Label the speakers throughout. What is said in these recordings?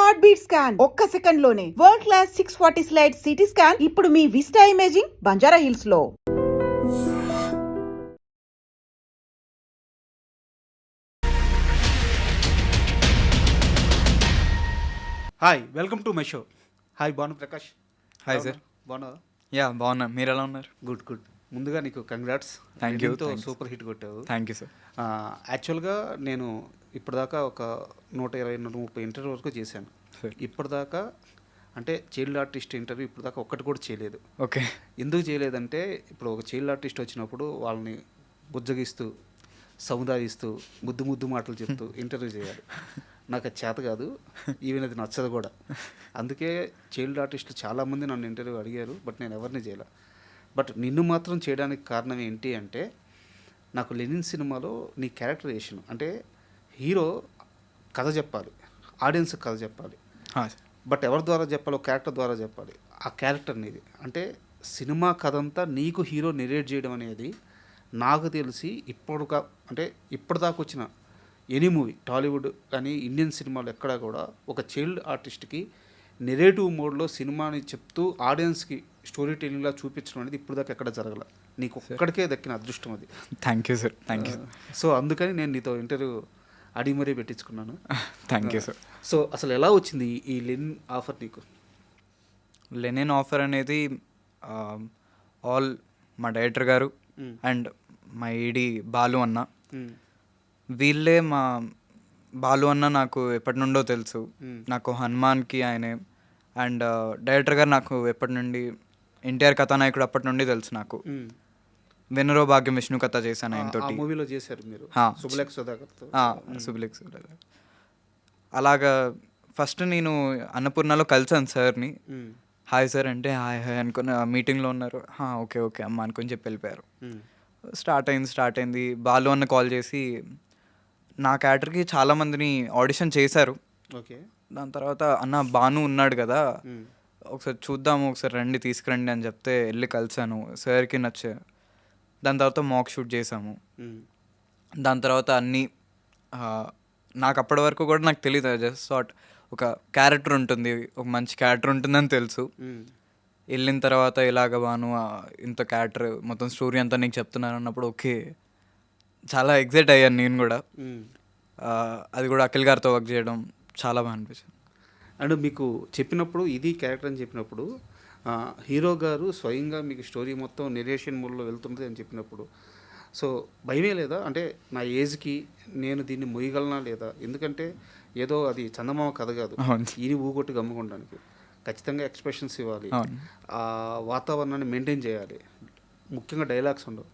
Speaker 1: Heart beat scan ఒక్క second లోనే world class 640 slide CT scan ఇప్పుడు మీ విస్టా ఇమేజింగ్ బంజారా హిల్స్ లో.
Speaker 2: Hi, welcome to my show. Hi Bhanu Prakash.
Speaker 3: Hi sir.
Speaker 2: బాగున్నావా?
Speaker 3: Yeah బాగున్నా, మీరు ఎలా ఉన్నారు?
Speaker 2: Good good. ముందుగా నీకు congrats.
Speaker 3: Thank you.
Speaker 2: Super hit కొట్టావు.
Speaker 3: Thank you sir.
Speaker 2: యాక్చువల్గా నేను ఇప్పటిదాకా ఒక 120-130 ఇంటర్వ్యూ వరకు చేశాను. ఇప్పటిదాకా అంటే చైల్డ్ ఆర్టిస్ట్ ఇంటర్వ్యూ ఇప్పటిదాకా ఒక్కటి కూడా చేయలేదు.
Speaker 3: ఓకే.
Speaker 2: ఎందుకు చేయలేదంటే ఇప్పుడు ఒక చైల్డ్ ఆర్టిస్ట్ వచ్చినప్పుడు వాళ్ళని బుజ్జగిస్తూ సముదాయిస్తూ ముద్దు ముద్దు మాటలు చెప్తూ ఇంటర్వ్యూ చేయాలి. నాకు అది చేత కాదు, ఈవెన్ అది నచ్చదు కూడా. అందుకే చైల్డ్ ఆర్టిస్టులు చాలామంది నన్ను ఇంటర్వ్యూ అడిగారు, బట్ నేను ఎవరిని చేయాల. బట్ నిన్ను మాత్రం చేయడానికి కారణం ఏంటి అంటే, నాకు లెనిన్ సినిమాలో నీ క్యారెక్టరైజేషన్ అంటే హీరో కథ చెప్పాలి, ఆడియన్స్కి కథ చెప్పాలి. బట్ ఎవరి ద్వారా చెప్పాలి? ఒక క్యారెక్టర్ ద్వారా చెప్పాలి. ఆ క్యారెక్టర్ నీది అంటే సినిమా కథ అంతా నీకు హీరో నెరేట్ చేయడం అనేది నాకు తెలిసి ఇప్పటిదాకా వచ్చిన ఎనీ మూవీ, టాలీవుడ్ కానీ ఇండియన్ సినిమాలు ఎక్కడా కూడా ఒక చైల్డ్ ఆర్టిస్ట్కి నెరేటివ్ మోడ్లో సినిమాని చెప్తూ ఆడియన్స్కి స్టోరీ టెల్లింగ్లా చూపించడం అనేది ఇప్పుడు దాకా ఎక్కడ జరగల. నీకు ఒక్కడికే దక్కిన అదృష్టం అది.
Speaker 3: Thank you sir. Thank you.
Speaker 2: So అందుకని నేను నీతో ఇంటర్వ్యూ అడిగి మరీ పెట్టించుకున్నాను.
Speaker 3: Thank you sir.
Speaker 2: సో అసలు ఎలా వచ్చింది ఈ లెనిన్ ఆఫర్ నీకు?
Speaker 3: లెనిన్ ఆఫర్ అనేది ఆల్ మా డైరెక్టర్ గారు అండ్ మా ఈడి బాలు అన్న, వీళ్ళే మా బాలు అన్న నాకు ఎప్పటి నుండో తెలుసు. నాకు హనుమాన్కి ఆయనే, అండ్ డైరెక్టర్ గారు నాకు ఎప్పటి నుండి ఎన్టీఆర్ కథానాయకుడు అప్పటి నుండి తెలుసు. నాకు వెనరో భాగ్యం విష్ణు కథ చేశాను ఆయనతో.
Speaker 2: మూవీలో చేశారు మీరు సుబలేఖ సుధాకర్తో.
Speaker 3: సుబలేఖ సుధాకర్. అలాగా ఫస్ట్ నేను అన్నపూర్ణలో కలిసాను సార్ని. హాయ్ సార్ అంటే హాయ్ హాయ్ అనుకుని మీటింగ్లో ఉన్నారు. ఓకే ఓకే అమ్మ అనుకొని చెప్పి వెళ్ళిపోయారు. స్టార్ట్ అయింది. బాలు అన్న కాల్ చేసి నా క్యారెక్టర్కి చాలామందిని ఆడిషన్ చేశారు.
Speaker 2: ఓకే.
Speaker 3: దాని తర్వాత అన్న బాను ఉన్నాడు కదా, ఒకసారి చూద్దాము, ఒకసారి రండి తీసుకురండి అని చెప్తే వెళ్ళి కలిసాను. సార్కి నచ్చా. దాని తర్వాత మాక్ షూట్ చేసాము. దాని తర్వాత అన్నీ నాకు అప్పటి వరకు కూడా నాకు తెలియదు. జస్ట్ థాట్ ఒక క్యారెక్టర్ ఉంటుంది, ఒక మంచి క్యారెక్టర్ ఉంటుందని తెలుసు. వెళ్ళిన తర్వాత ఇలాగ బాను ఇంత క్యారెక్టర్ మొత్తం స్టోరీ అంతా నీకు చెప్తున్నాను అన్నప్పుడు ఓకే చాలా ఎగ్జైట్ అయ్యాను నేను కూడా. అది కూడా అఖిల్ గారితో వర్క్ చేయడం చాలా బాగా అనిపించింది.
Speaker 2: అండ్ మీకు చెప్పినప్పుడు ఇది క్యారెక్టర్ అని చెప్పినప్పుడు హీరో గారు స్వయంగా మీకు స్టోరీ మొత్తం నెరేషన్ మోడ్లో వెళ్తుంది అని చెప్పినప్పుడు సో భయమే లేదా? అంటే నా ఏజ్కి నేను దీన్ని మొయ్యగలనా లేదా? ఎందుకంటే ఏదో అది చందమామ కథ కాదు, ఈని ఊగొట్టి గమ్ముకోవడానికి ఖచ్చితంగా ఎక్స్ప్రెషన్స్ ఇవ్వాలి, ఆ వాతావరణాన్ని మెయింటైన్ చేయాలి, ముఖ్యంగా డైలాగ్స్ ఉండవు,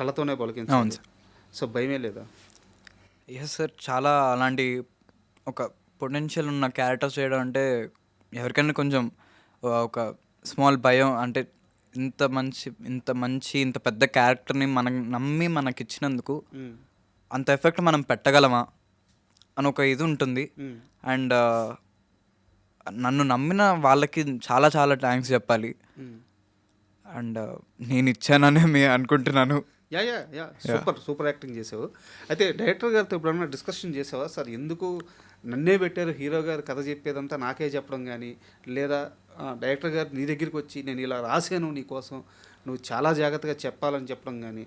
Speaker 2: కళ్ళతోనే పలికించాలి. సో భయమే లేదా?
Speaker 3: ఎస్ సార్, చాలా అలాంటి ఒక పొటెన్షియల్ ఉన్న క్యారెక్టర్స్ చేయడం అంటే ఎవరికైనా కొంచెం ఒక స్మాల్ భయం. అంటే ఇంత పెద్ద క్యారెక్టర్ని మనం నమ్మి మనకి ఇచ్చినందుకు అంత ఎఫెక్ట్ మనం పెట్టగలమా అని ఒక ఇది ఉంటుంది. అండ్ నన్ను నమ్మిన వాళ్ళకి చాలా చాలా థ్యాంక్స్ చెప్పాలి. అండ్ నేను ఇచ్చాననే మీ అనుకుంటున్నాను.
Speaker 2: యా సూపర్ యాక్టింగ్ చేసావు. అయితే డైరెక్టర్ గారితో ఎప్పుడన్నా డిస్కషన్ చేసావా? సార్ ఎందుకు నన్నే పెట్టారు, హీరో గారు కథ చెప్పేదంతా నాకే చెప్పడం కానీ, లేదా డైరెక్టర్ గారు నీ దగ్గరికి వచ్చి నేను ఇలా రాశాను నీకోసం, నువ్వు చాలా జాగ్రత్తగా చెప్పాలని చెప్పడం కానీ,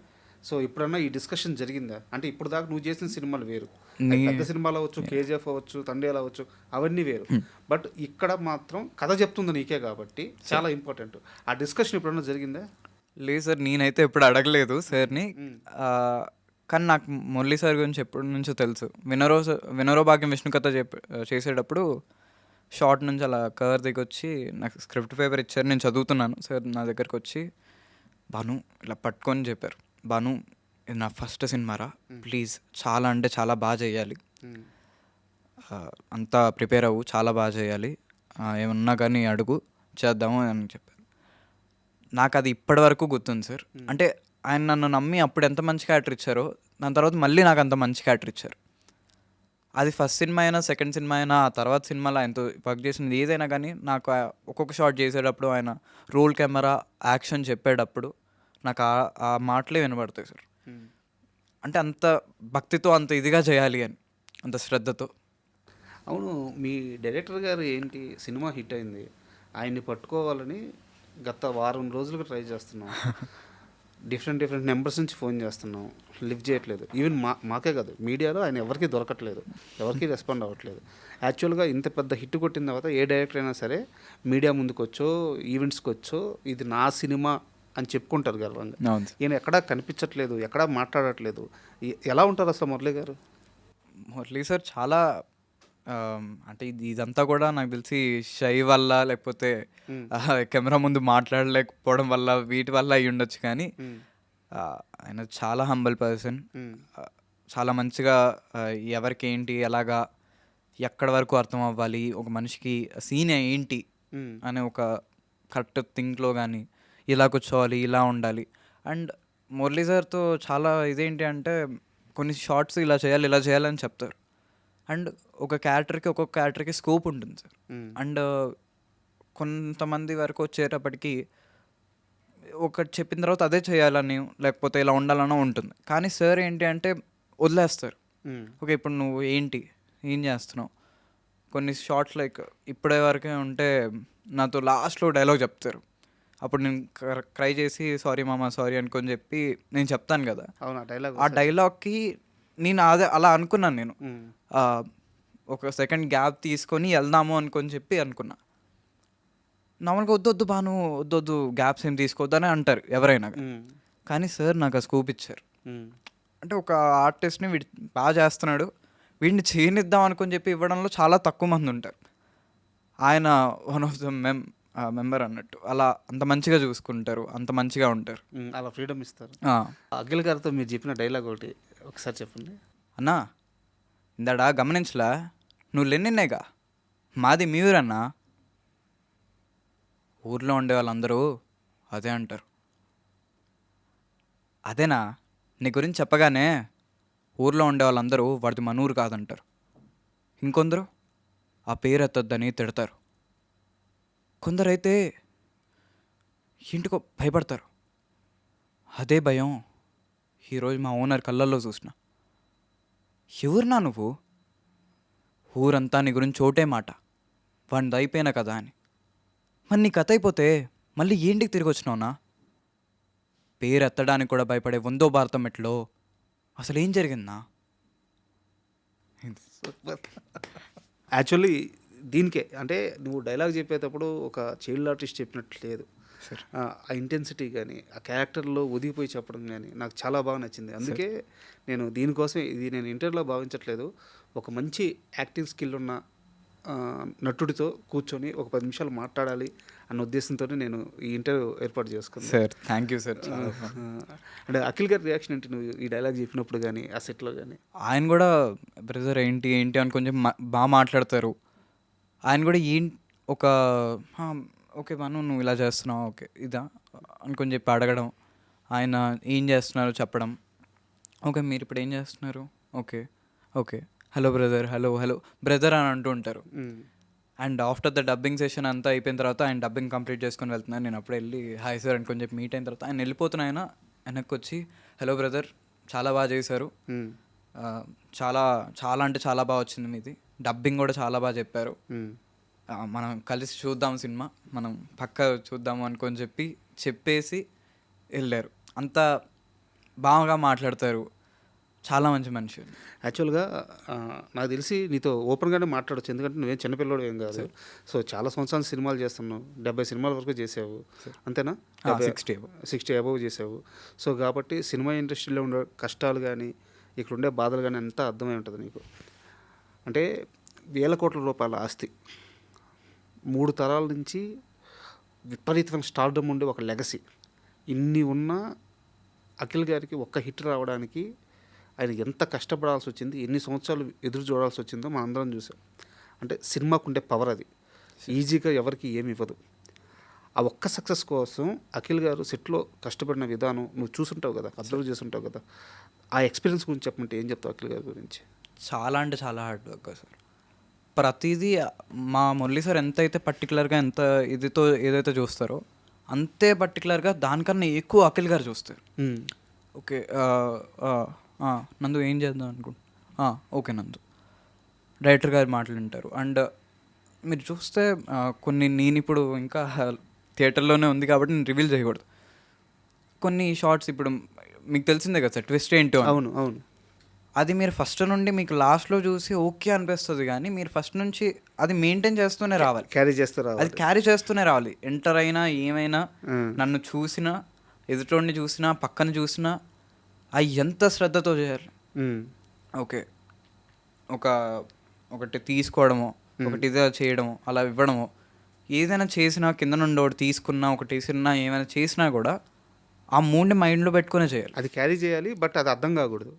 Speaker 2: సో ఇప్పుడన్నా ఈ డిస్కషన్ జరిగిందా? అంటే ఇప్పుడు దాకా నువ్వు చేసిన సినిమాలు వేరు, పెద్ద సినిమాలు అవ్వచ్చు, కేజీఎఫ్ అవ్వచ్చు, తండేలు అవ్వచ్చు, అవన్నీ వేరు. బట్ ఇక్కడ మాత్రం కథ చెప్తుంది నీకే కాబట్టి చాలా ఇంపార్టెంట్. ఆ డిస్కషన్ ఎప్పుడన్నా జరిగిందా?
Speaker 3: లేదు సార్, నేనైతే ఎప్పుడు అడగలేదు సార్ని. కానీ నాకు మురళీ సార్ గురించి ఎప్పటి నుంచో తెలుసు. వినరో భాగ్యం విష్ణు కథ చేసేటప్పుడు షార్ట్ నుంచి అలా కవర్ దిగి వచ్చి నాకు స్క్రిప్ట్ పేపర్ ఇచ్చారు. నేను చదువుతున్నాను. సార్ నా దగ్గరికి వచ్చి బాను ఇలా పట్టుకొని చెప్పారు, బాను ఇది నా ఫస్ట్ సినిమారా, ప్లీజ్ చాలా అంటే చాలా బాగా చేయాలి, అంతా ప్రిపేర్ అవ్వు, చాలా బాగా చేయాలి, ఏమన్నా కానీ అడుగు చేద్దాము అని చెప్పారు. నాకు అది ఇప్పటి వరకు గుర్తుంది సార్. అంటే ఆయన నన్ను నమ్మి అప్పుడు ఎంత మంచి క్యారెక్టర్ ఇచ్చారో దాని తర్వాత మళ్ళీ నాకు అంత మంచి క్యారెక్టర్ ఇచ్చారు. అది ఫస్ట్ సినిమా అయినా సెకండ్ సినిమా అయినా ఆ తర్వాత సినిమాలో ఆయనతో వర్క్ చేసింది ఏదైనా కానీ నాకు ఒక్కొక్క షాట్ చేసేటప్పుడు ఆయన రోల్ కెమెరా యాక్షన్ చెప్పేటప్పుడు నాకు ఆ మాటలే వినబడతాయి సార్. అంటే అంత భక్తితో అంత ఇదిగా చేయాలి అని, అంత శ్రద్ధతో.
Speaker 2: అవును, మీ డైరెక్టర్ గారు ఏంటి, సినిమా హిట్ అయింది, ఆయన్ని పట్టుకోవాలని గత వారం రోజులుగా ట్రై చేస్తున్నాం. డిఫరెంట్ డిఫరెంట్ నెంబర్స్ నుంచి ఫోన్ చేస్తున్నాం, లిఫ్ట్ చేయట్లేదు. ఈవెన్ మాకే కాదు, మీడియాలో ఆయన ఎవరికి దొరకట్లేదు, ఎవరికి రెస్పాండ్ అవ్వట్లేదు. యాక్చువల్గా ఇంత పెద్ద హిట్ కొట్టిన తర్వాత ఏ డైరెక్టర్ అయినా సరే మీడియా ముందుకు వచ్చో ఈవెంట్స్కి వచ్చో ఇది నా సినిమా అని చెప్పుకుంటారు గర్వంగా.
Speaker 3: అవును సార్.
Speaker 2: ఈయన ఎక్కడా కనిపించట్లేదు, ఎక్కడా మాట్లాడట్లేదు. ఎలా ఉంటారు అసలు మురళి గారు?
Speaker 3: మురళీ సార్ చాలా అంటే ఇదంతా కూడా నాకు తెలిసి షై వల్ల లేకపోతే కెమెరా ముందు మాట్లాడలేకపోవడం వల్ల వీటి వల్ల అయి ఉండొచ్చు, కానీ ఆ, ఆయన చాలా హంబల్ పర్సన్. చాలా మంచిగా ఎవరికి ఏంటి ఎలాగా ఎక్కడి వరకు అర్థం అవ్వాలి, ఒక మనిషికి సీన్ ఏంటి అనే ఒక కరెక్ట్ థింక్లో కానీ ఇలా కూర్చోవాలి ఇలా ఉండాలి. అండ్ మురళీ సార్తో చాలా ఇదేంటి అంటే కొన్ని షార్ట్స్ ఇలా చేయాలని చెప్తారు. అండ్ ఒక్కొక్క క్యారెక్టర్కి స్కోప్ ఉంటుంది సార్. అండ్ కొంతమంది వరకు వచ్చేటప్పటికి ఒకటి చెప్పిన తర్వాత అదే చేయాలని లేకపోతే ఇలా ఉండాలనో ఉంటుంది. కానీ సార్ ఏంటి అంటే వదిలేస్తారు. ఓకే, ఇప్పుడు నువ్వు ఏం చేస్తున్నావు, కొన్ని షార్ట్స్ లైక్ ఇప్పుడే వరకే ఉంటే నాతో లాస్ట్లో డైలాగ్ చెప్తారు. అప్పుడు నేను క్రై చేసి సారీ మామ సారీ అనుకొని చెప్పి నేను చెప్తాను కదా,
Speaker 2: అవునా డైలాగ్?
Speaker 3: ఆ డైలాగ్కి నేను అలా అనుకున్నాను. నేను ఒక సెకండ్ గ్యాప్ తీసుకొని వెళ్దాము అనుకొని చెప్పి అనుకున్నా. నార్మల్గా వద్దు బాను వద్దు గ్యాప్స్ ఏం తీసుకోవద్దని అంటారు ఎవరైనా, కానీ సార్ నాకు ఆ స్కోప్ ఇచ్చారు. అంటే ఒక ఆర్టిస్ట్ని వీడు బాగా చేస్తున్నాడు, వీడిని చేయనిద్దాం అనుకొని చెప్పి ఇవ్వడంలో చాలా తక్కువ మంది ఉంటారు. ఆయన వన్ ఆఫ్ ద మెంబర్ అన్నట్టు అలా అంత మంచిగా చూసుకుంటారు, అంత మంచిగా ఉంటారు,
Speaker 2: అలా ఫ్రీడమ్ ఇస్తారు. అఖిల్ గారితో మీరు చెప్పిన డైలాగ్ ఒకసారి చెప్పండి.
Speaker 3: అన్నా ఇందాడా గమనించలా, నువ్వు లెన్నిన్నేగా, మాది మీరన్నా. ఊర్లో ఉండే వాళ్ళందరూ అదే అంటారు. అదేనా నీ గురించి చెప్పగానే ఊర్లో ఉండే వాళ్ళందరూ వాడిది మన ఊరు కాదంటారు. ఇంకొందరు ఆ పేరు ఎత్తొద్దని తిడతారు. కొందరైతే ఇంటికో భయపడతారు. అదే భయం ఈరోజు మా ఓనర్ కళ్ళల్లో చూసిన. ఎవరునా నువ్వు, ఊరంతా నీ గురించి చోటే మాట, వాడిది అయిపోయినా కదా అని. మరి నీ కథ అయిపోతే మళ్ళీ ఏంటికి తిరిగి వచ్చినావునా? పేరు ఎత్తడానికి కూడా భయపడే వందో భారతం మెట్లో అసలు ఏం జరిగిందా?
Speaker 2: యాక్చువల్లీ దీనికే అంటే నువ్వు డైలాగ్ చెప్పేటప్పుడు ఒక చైల్డ్ ఆర్టిస్ట్ చెప్పినట్లు లేదు. ఆ ఇంటెన్సిటీ కానీ ఆ క్యారెక్టర్లో ఒదిగిపోయి చెప్పడం కానీ నాకు చాలా బాగా నచ్చింది. అందుకే నేను దీనికోసం ఇది నేను ఇంటర్వ్యూలో భావించట్లేదు, ఒక మంచి యాక్టింగ్ స్కిల్ ఉన్న నటుడితో కూర్చొని ఒక 10 నిమిషాలు మాట్లాడాలి అన్న ఉద్దేశంతో నేను ఈ ఇంటర్వ్యూ ఏర్పాటు చేసుకున్నాను.
Speaker 3: Sir thank you sir.
Speaker 2: అంటే అఖిల్ గారి రియాక్షన్ ఏంటి నువ్వు ఈ డైలాగ్ చెప్పినప్పుడు కానీ ఆ సెట్లో కానీ?
Speaker 3: ఆయన కూడా బ్రదర్ ఏంటి అని కొంచెం బాగా మాట్లాడతారు. ఆయన కూడా ఒక ఓకే మను నువ్వు ఇలా చేస్తున్నావు ఓకే ఇదా అనుకొని చెప్పి అడగడం, ఆయన ఏం చేస్తున్నారు చెప్పడం, ఓకే మీరు ఇప్పుడు ఏం చేస్తున్నారు, ఓకే ఓకే హలో బ్రదర్ అని అంటూ ఉంటారు. And after the dubbing session అంతా అయిపోయిన తర్వాత ఆయన డబ్బింగ్ కంప్లీట్ చేసుకొని వెళ్తున్నాను, నేను అప్పుడు వెళ్ళి హాయ్ సార్ అనుకొని చెప్పి మీట్ అయిన తర్వాత ఆయన వెళ్ళిపోతున్న ఆయన వెనక్కి వచ్చి హలో బ్రదర్ చాలా బాగా చేశారు, చాలా చాలా అంటే చాలా బాగా వచ్చింది మీది, డబ్బింగ్ కూడా చాలా బాగా చెప్పారు, మనం కలిసి చూద్దాం సినిమా, మనం పక్క చూద్దాం అనుకొని చెప్పేసి వెళ్ళారు. అంత బాగా మాట్లాడతారు, చాలా మంచి మనిషి.
Speaker 2: యాక్చువల్గా నాకు తెలిసి నీతో ఓపెన్గానే మాట్లాడచ్చు, ఎందుకంటే నువ్వేం చిన్నపిల్లడు ఏం కాదు. సో చాలా సంవత్సరాలు సినిమాలు చేస్తున్నావు, 70 సినిమాల వరకు చేసావు అంతేనా? 60 అబవ్ చేసావు. సో కాబట్టి సినిమా ఇండస్ట్రీలో ఉండే కష్టాలు కానీ ఇక్కడ ఉండే బాధలు కానీ అంతా అర్థమై ఉంటుంది నీకు. అంటే వేల కోట్ల రూపాయల ఆస్తి, 3 తరాల నుంచి విపరీతమైన స్టార్డమ్ ఉండే ఒక లెగసీ, ఇన్ని ఉన్న అఖిల్ గారికి ఒక్క హిట్ రావడానికి ఆయన ఎంత కష్టపడాల్సి వచ్చింది, ఎన్ని సంవత్సరాలు ఎదురు చూడాల్సి వచ్చిందో మనం అందరం చూసాం. అంటే సినిమాకు ఉండే పవర్ అది ఈజీగా ఎవరికి ఏమి ఇవ్వదు. ఆ ఒక్క సక్సెస్ కోసం అఖిల్ గారు సెట్లో కష్టపడిన విధానం నువ్వు చూసుంటావు కదా, అబ్జర్వ్ చేస్తుంటావు కదా, ఆ ఎక్స్పీరియన్స్ గురించి చెప్పమంటే ఏం చెప్తావు అఖిల్ గారి గురించి?
Speaker 3: చాలా అంటే చాలా హార్డ్ వర్క్ సార్. ప్రతిదీ మా మురళీ సార్ ఎంతైతే పర్టికులర్గా ఎంత ఇదితో ఏదైతే చూస్తారో అంతే పర్టికులర్గా దానికన్నా ఎక్కువ అఖిల్ గారు చూస్తారు. ఓకే నందు ఏం చేద్దాం అనుకుంటా, ఓకే నందు డైరెక్టర్ గారి మాటలు వింటారు. అండ్ మీరు చూస్తే కొన్ని నేను ఇప్పుడు ఇంకా థియేటర్లోనే ఉంది కాబట్టి నేను రివీల్ చేయకూడదు. కొన్ని షార్ట్స్ ఇప్పుడు మీకు తెలిసిందే కదా సార్, ట్విస్ట్ ఏంటో అని.
Speaker 2: అవును అవును
Speaker 3: అది మీరు ఫస్ట్ నుండి మీకు లాస్ట్లో చూసి ఓకే అనిపిస్తుంది, కానీ మీరు ఫస్ట్ నుంచి అది మెయింటైన్ చేస్తూనే రావాలి,
Speaker 2: క్యారీ చేస్తారు
Speaker 3: అది క్యారీ చేస్తూనే రావాలి. ఎంటర్ అయినా ఏమైనా, నన్ను చూసినా, ఎదుటోడిని చూసినా, పక్కన చూసినా, అవి ఎంత శ్రద్ధతో చేయాలి. ఓకే, ఒకటి తీసుకోవడమో, ఒకటి ఇదే చేయడమో, అలా ఇవ్వడమో, ఏదైనా చేసినా, కింద నుండి ఒకటి తీసుకున్నా, ఒకటి తీసుకున్నా, ఏమైనా చేసినా కూడా ఆ మూడ్ని మైండ్లో పెట్టుకునే చేయాలి.
Speaker 2: అది క్యారీ చేయాలి, బట్ అది అర్థం కాకూడదు.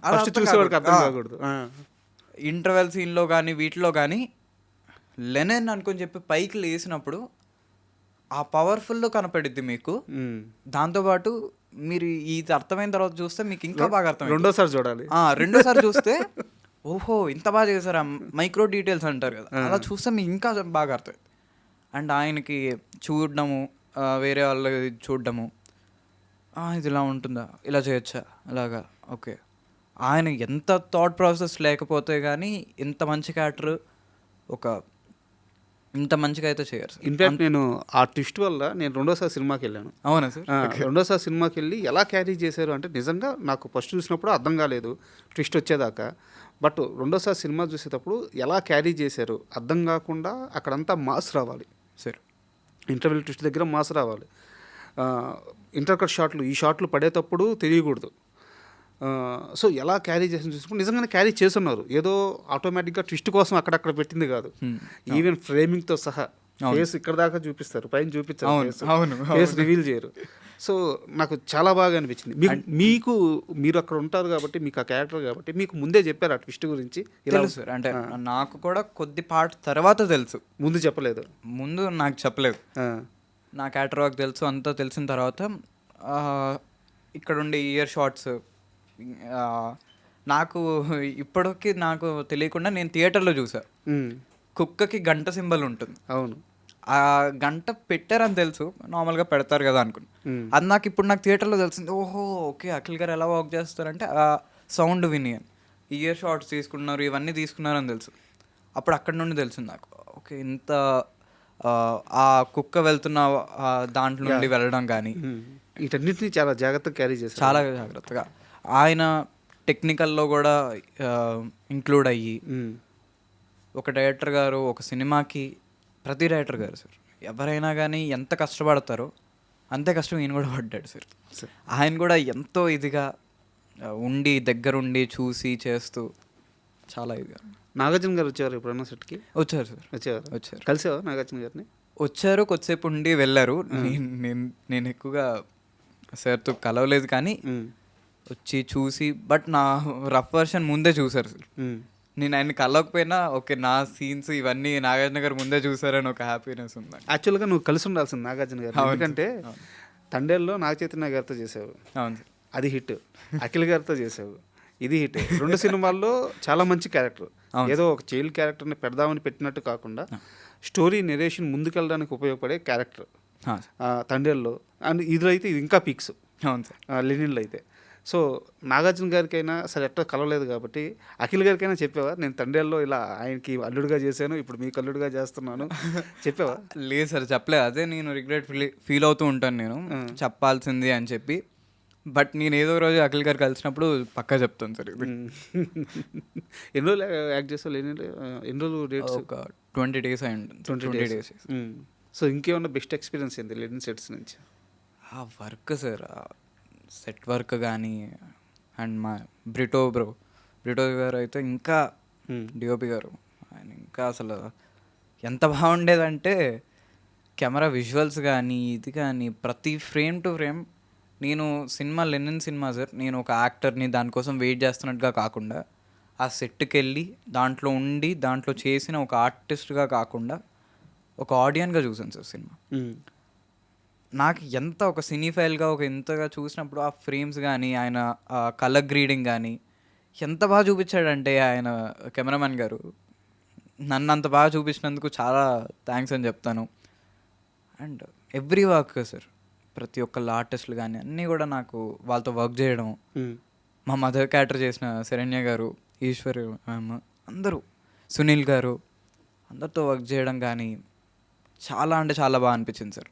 Speaker 3: అలా
Speaker 2: ఫస్ట్ చూసేవాడికి అర్థం కాకూడదు.
Speaker 3: ఇంటర్వెల్ సీన్లో కానీ వీటిలో కానీ లెనెన్ అనుకొని చెప్పి పైకి లేసినప్పుడు ఆ పవర్ఫుల్ కనపడిద్ది మీకు. దాంతోపాటు మీరు ఇది అర్థమైన తర్వాత చూస్తే మీకు ఇంకా బాగా అర్థం.
Speaker 2: రెండోసారి చూడాలి.
Speaker 3: రెండోసారి చూస్తే ఓహో ఇంత బాగా చేశారు, మైక్రో డీటెయిల్స్ అంటారు కదా, అలా చూస్తే మీకు ఇంకా బాగా అర్థం. అండ్ ఆయనకి చూడడము, వేరే వాళ్ళు చూడడము, ఇది ఇలా ఉంటుందా, ఇలా చేయొచ్చా, అలాగా, ఓకే. ఆయన ఎంత థాట్ ప్రాసెస్ లేకపోతే కానీ ఇంత మంచి క్యారెక్టర్ ఇంత మంచిగా అయితే చేయరు.
Speaker 2: ఇన్ఫాక్ట్ నేను ఆ ట్విస్ట్ వల్ల నేను రెండోసారి సినిమాకి వెళ్ళాను.
Speaker 3: అవునా సార్?
Speaker 2: రెండోసారి సినిమాకి వెళ్ళి ఎలా క్యారీ చేశారు అంటే నిజంగా నాకు ఫస్ట్ చూసినప్పుడు అర్థం కాలేదు ట్విస్ట్ వచ్చేదాకా. బట్ రెండోసారి సినిమా చూసేటప్పుడు ఎలా క్యారీ చేశారు అర్థం కాకుండా అక్కడంతా మాస్ రావాలి
Speaker 3: సార్.
Speaker 2: ఇంటర్వెల్ ట్విస్ట్ దగ్గర మాస్ రావాలి. ఇంటర్కట్ షాట్లు, ఈ షాట్లు పడేటప్పుడు తెలియకూడదు. సో ఎలా క్యారీ చేసి చూసినప్పుడు నిజంగానే క్యారీ చేస్తున్నారు. ఏదో ఆటోమేటిక్గా ట్విస్ట్ కోసం అక్కడక్కడ పెట్టింది కాదు. ఈవెన్ ఫ్రేమింగ్తో సహా ఫేస్ ఇక్కడ దాకా చూపిస్తారు, పైన చూపించారు, ఫేస్ రివీల్ చేయరు. సో నాకు చాలా బాగా అనిపించింది. మీకు మీరు అక్కడ ఉంటారు కాబట్టి, మీకు ఆ క్యారెక్టర్ కాబట్టి మీకు ముందే చెప్పారు ఆ ట్విస్ట్ గురించి?
Speaker 3: తెలుసు సార్, అంటే నాకు కూడా కొద్ది పార్ట్ తర్వాత తెలుసు,
Speaker 2: ముందు చెప్పలేదు.
Speaker 3: ముందు నాకు చెప్పలేదు. నా క్యారెక్టర్ వర్క్ తెలుసు, అంతా తెలిసిన తర్వాత ఇక్కడ ఉండే ఇయర్ షార్ట్స్ నాకు ఇప్పటికి నాకు తెలియకుండా నేను థియేటర్లో చూసా. కుక్కకి గంట సింబల్ ఉంటుంది.
Speaker 2: అవును,
Speaker 3: ఆ గంట పెట్టారని తెలుసు, నార్మల్గా పెడతారు కదా అనుకున్నా. అది నాకు ఇప్పుడు నాకు థియేటర్లో తెలిసింది. ఓహో ఓకే, అఖిల్ గారు ఎలా వర్క్ చేస్తారంటే ఆ సౌండ్ విని ఇయర్ షార్ట్స్ తీసుకున్నారు, ఇవన్నీ తీసుకున్నారని తెలుసు. అప్పుడు అక్కడి నుండి తెలిసింది నాకు, ఓకే ఇంత ఆ కుక్క వెళ్తున్న దాంట్లో నుండి వెళ్ళడం కానీ
Speaker 2: వీటన్నిటిని చాలా జాగ్రత్తగా క్యారీ చేశారు.
Speaker 3: చాలా జాగ్రత్తగా ఆయన టెక్నికల్లో కూడా ఇంక్లూడ్ అయ్యి, ఒక డైరెక్టర్ గారు ఒక సినిమాకి, ప్రతి డైరెక్టర్ గారు సార్ ఎవరైనా కానీ ఎంత కష్టపడతారో అంతే కష్టం ఈయన కూడా పడ్డాడు సార్. ఆయన కూడా ఎంతో ఇదిగా ఉండి దగ్గరుండి చూసి చేస్తూ చాలా ఇదిగా.
Speaker 2: నాగార్జున గారు వచ్చారు ఎప్పుడన్నా సెట్కి?
Speaker 3: వచ్చారు సార్, వచ్చారు.
Speaker 2: కలిసావా నాగార్జున గారిని?
Speaker 3: వచ్చారు, కొద్దిసేపు ఉండి వెళ్ళారు. నేను ఎక్కువగా సార్తో కలవలేదు, కానీ వచ్చి చూసి, బట్ నా రఫ్ వర్షన్ ముందే చూసారు సార్. నేను ఆయన కలవకపోయినా ఓకే నా సీన్స్ ఇవన్నీ నాగార్జున గారు ముందే చూసారని ఒక హ్యాపీనెస్ ఉంది.
Speaker 2: యాక్చువల్గా నువ్వు కలిసి ఉండాల్సింది నాగార్జున గారు, ఎందుకంటే తండేల్లో నాగ చైతన్య గారితో చేసావు,
Speaker 3: అవును సార్,
Speaker 2: అది హిట్. అఖిల్ గారితో చేసావు, ఇది హిట్. రెండు సినిమాల్లో చాలా మంచి క్యారెక్టర్, ఏదో ఒక చైల్డ్ క్యారెక్టర్ని పెడదామని పెట్టినట్టు కాకుండా స్టోరీ నెరేషన్ ముందుకెళ్ళడానికి ఉపయోగపడే క్యారెక్టర్ తండేల్లో. అండ్ ఇదిలో అయితే ఇది ఇంకా పీక్స్.
Speaker 3: అవును సార్,
Speaker 2: లెనిన్లో అయితే. సో నాగార్జున గారికైనా సరే ఎట్లా కలవలేదు కాబట్టి అఖిల్ గారికైనా చెప్పావా నేను తండేల్లో ఇలా ఆయనకి అల్లుడుగా చేశాను, ఇప్పుడు మీకు అల్లుడుగా చేస్తున్నాను చెప్పావా?
Speaker 3: లేదు సార్, చెప్పలేదు. అదే నేను రిగ్రెట్ ఫీల్ అవుతూ ఉంటాను నేను చెప్పాల్సింది అని చెప్పి. బట్ నేను ఏదో రోజు అఖిల్ గారు కలిసినప్పుడు పక్కా చెప్తాను సార్.
Speaker 2: ఎన్ని రోజులు యాక్ట్ చేస్తావు లెనిన్? ఎన్ని రోజులు డేట్స్?
Speaker 3: ఒక 20 days అయ్యింది.
Speaker 2: 20 days. సో ఇంకేమన్నా బెస్ట్ ఎక్స్పీరియన్స్ ఏంటి లెనిన్ సెట్స్ నుంచి?
Speaker 3: ఆ వర్క్ సార్, సెట్ వర్క్ కానీ, అండ్ మా బ్రిటో గారు అయితే ఇంకా, డిఓపి గారు ఆయన ఇంకా అసలు ఎంత బాగుండేదంటే కెమెరా విజువల్స్ కానీ ఇది కానీ ప్రతి ఫ్రేమ్ టు ఫ్రేమ్. నేను లెనిన్ సినిమా సార్, నేను ఒక యాక్టర్ని దానికోసం వెయిట్ చేస్తున్నట్టుగా కాకుండా ఆ సెట్కి వెళ్ళి దాంట్లో ఉండి దాంట్లో చేసిన ఒక ఆర్టిస్ట్గా కాకుండా ఒక ఆడియన్గా చూసాను సార్ సినిమా. నాకు ఎంత ఒక సినీ ఫైల్గా ఒక ఇంతగా చూసినప్పుడు ఆ ఫ్రేమ్స్ కానీ ఆయన కలర్ గ్రీడింగ్ కానీ ఎంత బాగా చూపించాడంటే ఆయన కెమెరామెన్ గారు నన్ను అంత బాగా చూపించినందుకు చాలా థ్యాంక్స్ అని చెప్తాను. అండ్ ఎవ్రీ వర్క్ సార్, ప్రతి ఒక్కళ్ళ ఆర్టిస్టులు కానీ అన్నీ కూడా నాకు వాళ్ళతో వర్క్ చేయడం, మా మదర్ క్యారెక్టర్ చేసిన శరణ్య గారు, ఈశ్వరి మ్యామ్, అందరూ సునీల్ గారు అందరితో వర్క్ చేయడం కానీ చాలా అంటే చాలా బాగా అనిపించింది సార్.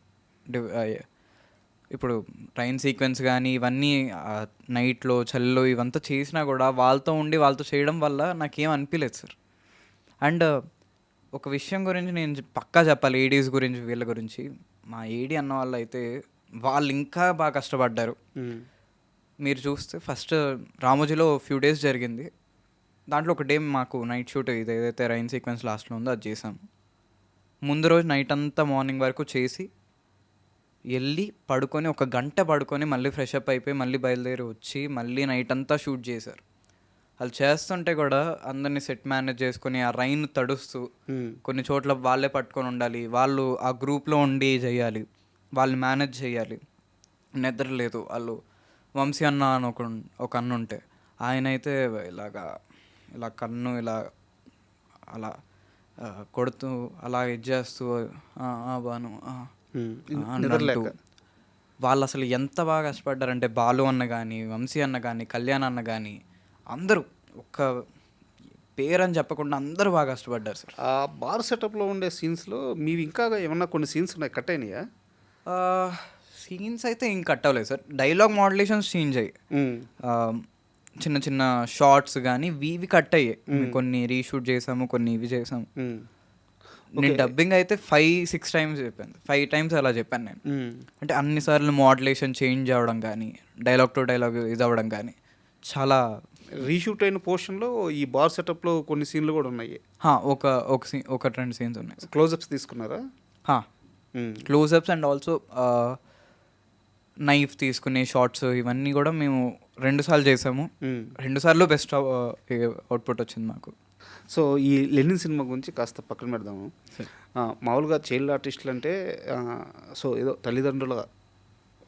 Speaker 3: ఇప్పుడు ట్రైన్ సీక్వెన్స్ కానీ ఇవన్నీ నైట్లో చలిలో ఇవంతా చేసినా కూడా వాళ్ళతో ఉండి వాళ్ళతో చేయడం వల్ల నాకేం అనిపించలేదు సార్. అండ్ ఒక విషయం గురించి నేను పక్కా చెప్పాలి, ఏడీస్ గురించి వీళ్ళ గురించి. మా ఏడీ అన్న వాళ్ళు అయితే వాళ్ళు ఇంకా బాగా కష్టపడ్డారు. మీరు చూస్తే ఫస్ట్ రామోజీలో ఫ్యూ డేస్ జరిగింది, దాంట్లో ఒక డే మాకు నైట్ షూట్ ఇది ఏదైతే రైన్ సీక్వెన్స్ లాస్ట్లో ఉందో అది చేసాము. ముందు రోజు నైట్ అంతా మార్నింగ్ వరకు చేసి వెళ్ళి పడుకొని 1 గంట పడుకొని మళ్ళీ ఫ్రెష్ అప్ అయిపోయి మళ్ళీ బయలుదేరి వచ్చి మళ్ళీ నైట్ అంతా షూట్ చేశారు. వాళ్ళు చేస్తుంటే కూడా అందరినీ సెట్ మేనేజ్ చేసుకొని ఆ రైన్ తడుస్తూ కొన్ని చోట్ల వాళ్ళే పట్టుకొని ఉండాలి, వాళ్ళు ఆ గ్రూప్లో ఉండి చేయాలి, వాళ్ళు మేనేజ్ చేయాలి. నిద్ర లేదు. వాళ్ళు వంశీ అన్న అని ఒక అన్న ఉంటే ఆయన అయితే ఇలా కన్ను ఇలా అలా కొడుతూ అలా ఇది చేస్తూ బాను అంటూ వాళ్ళు అసలు ఎంత బాగా కష్టపడ్డారంటే బాలు అన్న కానీ వంశీ అన్న కానీ కళ్యాణ్ అన్న కానీ అందరూ ఒక్క పేరని చెప్పకుండా అందరూ బాగా కష్టపడ్డారు సార్.
Speaker 2: ఆ బార్ సెటప్లో ఉండే సీన్స్లో మీవి ఇంకా ఏమన్నా కొన్ని సీన్స్ ఉన్నాయి, కట్ అయినాయా?
Speaker 3: సీన్స్ అయితే ఏం కట్ అవ్వలేదు సార్. డైలాగ్ మోడ్యులేషన్స్ చేంజ్ అయ్యాయి, చిన్న చిన్న షార్ట్స్ కానీ ఇవి కట్ అయ్యాయి. కొన్ని రీషూట్ చేసాము, కొన్ని ఇవి చేసాము. నేను డబ్బింగ్ అయితే 5-6 టైమ్స్ చెప్పాను, 5 టైమ్స్ అలా చెప్పాను నేను. అంటే అన్నిసార్లు మోడ్యులేషన్ చేంజ్ అవ్వడం కానీ డైలాగ్ టు డైలాగ్ ఇది అవ్వడం కానీ చాలా.
Speaker 2: రీషూట్ అయిన పోర్షన్లో ఈ బార్ సెటప్లో కొన్ని సీన్లు కూడా ఉన్నాయి.
Speaker 3: ఒక 2 సీన్స్ ఉన్నాయి.
Speaker 2: క్లోజప్స్ తీసుకున్నారా?
Speaker 3: క్లోజప్స్ అండ్ ఆల్సో నైఫ్ తీసుకునే షార్ట్స్ ఇవన్నీ కూడా మేము 2 సార్లు చేసాము. 2 సార్లు బెస్ట్ అవుట్పుట్ వచ్చింది మాకు.
Speaker 2: సో ఈ లెనిన్ సినిమా గురించి కాస్త పక్కన పెడదాము. మామూలుగా చైల్డ్ ఆర్టిస్టులు అంటే సో ఏదో తల్లిదండ్రుల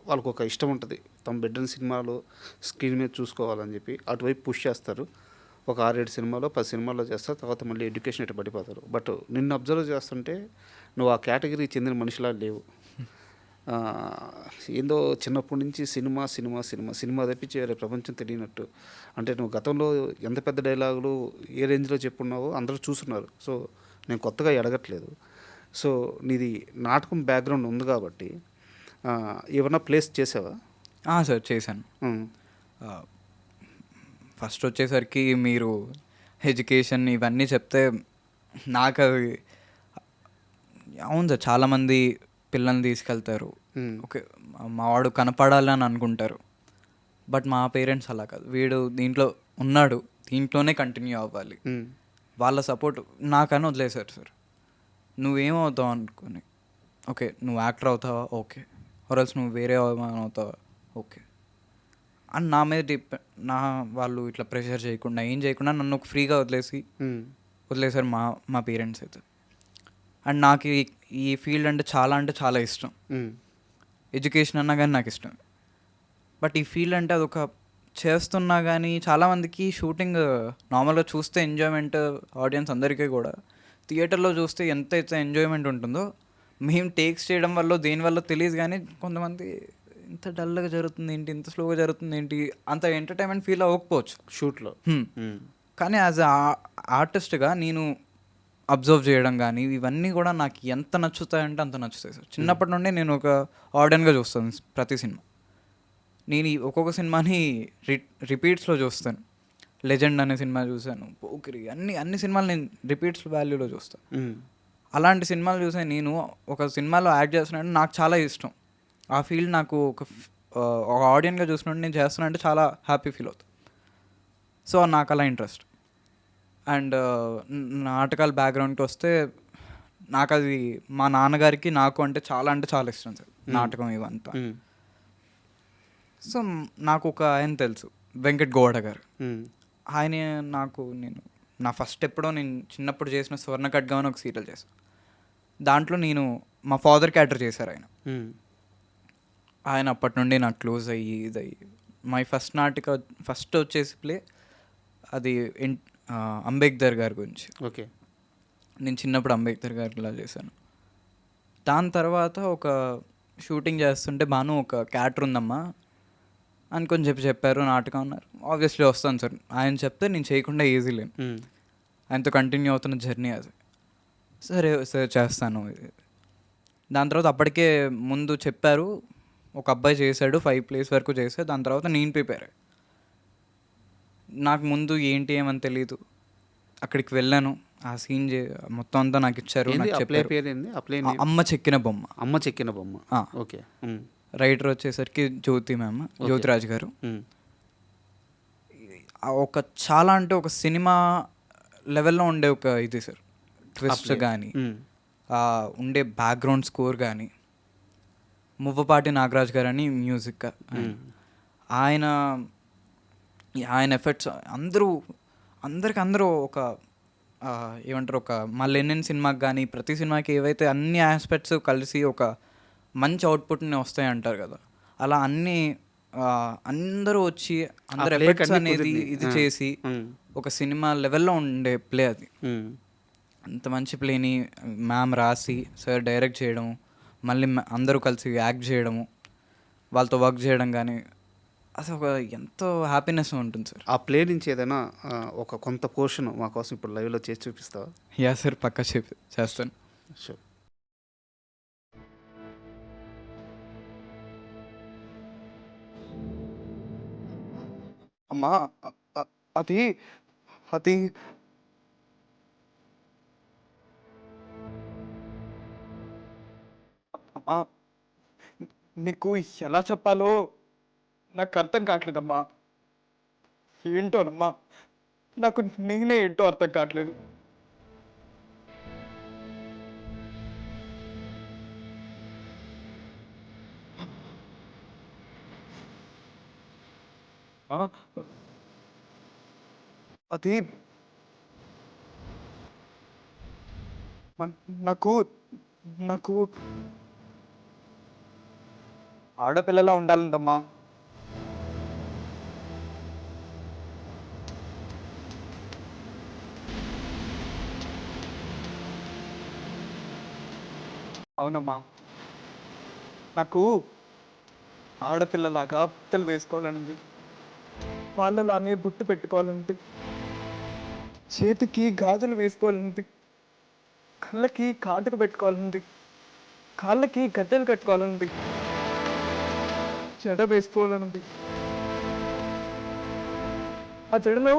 Speaker 2: వాళ్ళకు ఒక ఇష్టం ఉంటుంది, తమ బిడ్డని సినిమాలు స్క్రీన్ మీద చూసుకోవాలని చెప్పి అటువైపు పుష్ చేస్తారు. ఒక 6-7 సినిమాలో 10 సినిమాల్లో చేస్తారు, తర్వాత మళ్ళీ ఎడ్యుకేషన్ ఇటు పడిపోతారు. బట్ నిన్ను అబ్జర్వ్ చేస్తుంటే నువ్వు ఆ కేటగిరీకి చెందిన మనిషిలా లేవు. ఏందో చిన్నప్పటి నుంచి సినిమా సినిమా సినిమా సినిమా తప్పించి వేరే ప్రపంచం తెలియనట్టు. అంటే నువ్వు గతంలో ఎంత పెద్ద డైలాగులు ఏ రేంజ్లో చెప్పున్నావో అందరూ చూస్తున్నారు. సో నేను కొత్తగా అడగట్లేదు. సో నీది నాటకం బ్యాక్గ్రౌండ్ ఉంది కాబట్టి ఏమన్నా ప్లేస్ చేసావా?
Speaker 3: సార్ చేశాను. ఫస్ట్ వచ్చేసరికి మీరు ఎడ్యుకేషన్ ఇవన్నీ చెప్తే నాకు అది అవును సార్, చాలామంది పిల్లల్ని తీసుకెళ్తారు, ఓకే మావాడు కనపడాలి అని అనుకుంటారు. బట్ మా పేరెంట్స్ అలా కాదు, వీడు దీంట్లో ఉన్నాడు, దీంట్లోనే కంటిన్యూ అవ్వాలి. వాళ్ళ సపోర్ట్ నాకని వదిలేశారు సార్. నువ్వేమవుతావు అనుకుని, ఓకే నువ్వు యాక్టర్ అవుతావా, ఓకే, ఆర్ఎల్స్ నువ్వు వేరే అవుతావా, ఓకే అని నా మీద వాళ్ళు ఇట్లా ప్రెషర్ చేయకుండా ఏం చేయకుండా నన్ను ఫ్రీగా వదిలేశారు మా పేరెంట్స్ అయితే. అండ్ నాకు ఈ ఫీల్డ్ అంటే చాలా ఇష్టం. ఎడ్యుకేషన్ అన్నా కానీ నాకు ఇష్టం. బట్ ఈ ఫీల్డ్ అంటే అదొక చేస్తున్నా కానీ చాలామందికి షూటింగ్ నార్మల్గా చూస్తే ఎంజాయ్మెంట్, ఆడియన్స్ అందరికీ కూడా థియేటర్లో చూస్తే ఎంతైతే ఎంజాయ్మెంట్ ఉంటుందో మేము టేక్స్ చేయడం వల్ల దేనివల్ల తెలియదు, కానీ కొంతమంది ఇంత డల్గా జరుగుతుంది ఏంటి, ఇంత స్లోగా జరుగుతుంది ఏంటి, అంత ఎంటర్టైన్మెంట్ ఫీల్ అవ్వకపోవచ్చు షూట్లో. కానీ యాజ్ ఆర్టిస్ట్గా నేను అబ్జర్వ్ చేయడం కానీ ఇవన్నీ కూడా నాకు ఎంత నచ్చుతాయంటే అంత నచ్చుతాయి సార్. చిన్నప్పటి నుండి నేను ఒక ఆడియన్గా చూస్తాను ప్రతి సినిమా. నేను ఒక్కొక్క సినిమాని రిపీట్స్లో చూస్తాను. లెజెండ్ అనే సినిమా చూశాను, పోకిరి, అన్ని సినిమాలు నేను రిపీట్స్ వాల్యూలో చూస్తాను. అలాంటి సినిమాలు చూసే నేను ఒక సినిమాలో యాక్ట్ చేస్తున్నానంటే నాకు చాలా ఇష్టం. ఆ ఫీల్డ్ నాకు ఒక ఆడియన్గా చూసినట్టు నేను చేస్తున్నానంటే చాలా హ్యాపీ ఫీల్ అవుతాను. సో నాకు అలా ఇంట్రెస్ట్. అండ్ నాటకాల బ్యాక్గ్రౌండ్కి వస్తే నాకు అది మా నాన్నగారికి నాకు అంటే చాలా ఇష్టం సార్ నాటకం ఇవంతా. సో నాకు ఒక ఆయన తెలుసు, వెంకట్ గౌడ గారు. ఆయన నేను నా ఫస్ట్ ఎప్పుడో నేను చిన్నప్పుడు చేసిన స్వర్ణ ఖడ్గా అని ఒక సీరియల్ చేశాను. దాంట్లో నేను మా ఫాదర్ క్యారెక్టర్ చేశారు ఆయన. ఆయన అప్పటి నుండి నాకు క్లోజ్ అయ్యి ఇదయ్యి మై ఫస్ట్ వచ్చేసి ప్లే అది అంబేద్కర్ గారి గురించి.
Speaker 2: ఓకే,
Speaker 3: నేను చిన్నప్పుడు అంబేద్కర్ గారిలా చేశాను. దాని తర్వాత ఒక షూటింగ్ చేస్తుంటే బాను ఒక క్యారెక్టర్ ఉందమ్మా అనుకొని చెప్పారు, నాటకం అన్నారు. ఆబ్వియస్లీ వస్తాను సార్, ఆయన చెప్తే నేను చేయకుండా ఈజీ లేను. ఆయనతో కంటిన్యూ అవుతున్న జర్నీ అది. సరే సార్ చేస్తాను. దాని తర్వాత అప్పటికే ముందు చెప్పారు, ఒక అబ్బాయి చేశాడు 5 plays వరకు చేశాడు. దాని తర్వాత నేను ప్రిపేర్. నాకు ముందు ఏంటి ఏమని తెలీదు. అక్కడికి వెళ్ళాను, ఆ సీన్ మొత్తం అంతా నాకు ఇచ్చారు.
Speaker 2: ఏంది
Speaker 3: నాకు
Speaker 2: ఆ ప్లే
Speaker 3: చెప్పారు
Speaker 2: పేరు ఏంది? ఆ ప్లే
Speaker 3: అమ్మ చెక్కిన బొమ్మ.
Speaker 2: అమ్మ చెక్కిన బొమ్మ.
Speaker 3: ఆ.
Speaker 2: ఓకే.
Speaker 3: రైటర్ వచ్చేసరికి జ్యోతి మ్యామ్, జ్యోతిరాజ్ గారు. ఒక చాలా అంటే ఒక సినిమా లెవెల్లో ఉండే ఒక ఇది సార్, ట్విస్ట్ కానీ ఉండే బ్యాక్గ్రౌండ్ స్కోర్ కానీ, మువ్వపాటి నాగరాజ్ గారు అని మ్యూజిక్ ఆయన ఎఫెక్ట్స్ అందరూ ఒక ఏమంటారు, ఒక మా లెనిన్ సినిమాకి కానీ ప్రతి సినిమాకి ఏవైతే అన్ని ఆస్పెక్ట్స్ కలిసి ఒక మంచి అవుట్పుట్ని వస్తాయి అంటారు కదా, అలా అన్నీ అందరూ వచ్చి అందరు ఎఫెక్ట్స్ అనేది ఇది చేసి ఒక సినిమా లెవెల్లో ఉండే ప్లే అది. అంత మంచి ప్లేని మ్యామ్ రాసి సార్ డైరెక్ట్ చేయడం, మళ్ళీ అందరూ కలిసి యాక్ట్ చేయడము, వాళ్ళతో వర్క్ చేయడం కానీ అది ఒక ఎంతో హ్యాపీనెస్ ఉంటుంది సార్.
Speaker 2: ఆ ప్లే నుంచి ఏదైనా ఒక కొంత పోర్షన్ మా కోసం ఇప్పుడు లైవ్లో చేసి చూపిస్తావా?
Speaker 3: యా సార్, పక్కా చేస్తాను.
Speaker 2: షూర్.
Speaker 4: అమ్మా అది అది అమ్మా, నీకు ఎలా చెప్పాలో నాకు అర్థం కావట్లేదమ్మా. ఏంటోనమ్మా, నాకు నేనే ఏంటో అర్థం కావట్లేదు. అది నాకు నాకు ఆడపిల్లలా ఉండాలందమ్మా. అవునమ్మా, నాకు ఆడపిల్లలాగా బట్టలు వేసుకోవాలండి, వాళ్ళలానే బుట్టు పెట్టుకోవాలండి, చేతికి గాజులు వేసుకోవాలండి, కళ్ళకి కాటుక పెట్టుకోవాలండి, కాళ్ళకి గద్దెలు కట్టుకోవాలండి, జడ వేసుకోవాలండి, ఆ జడలో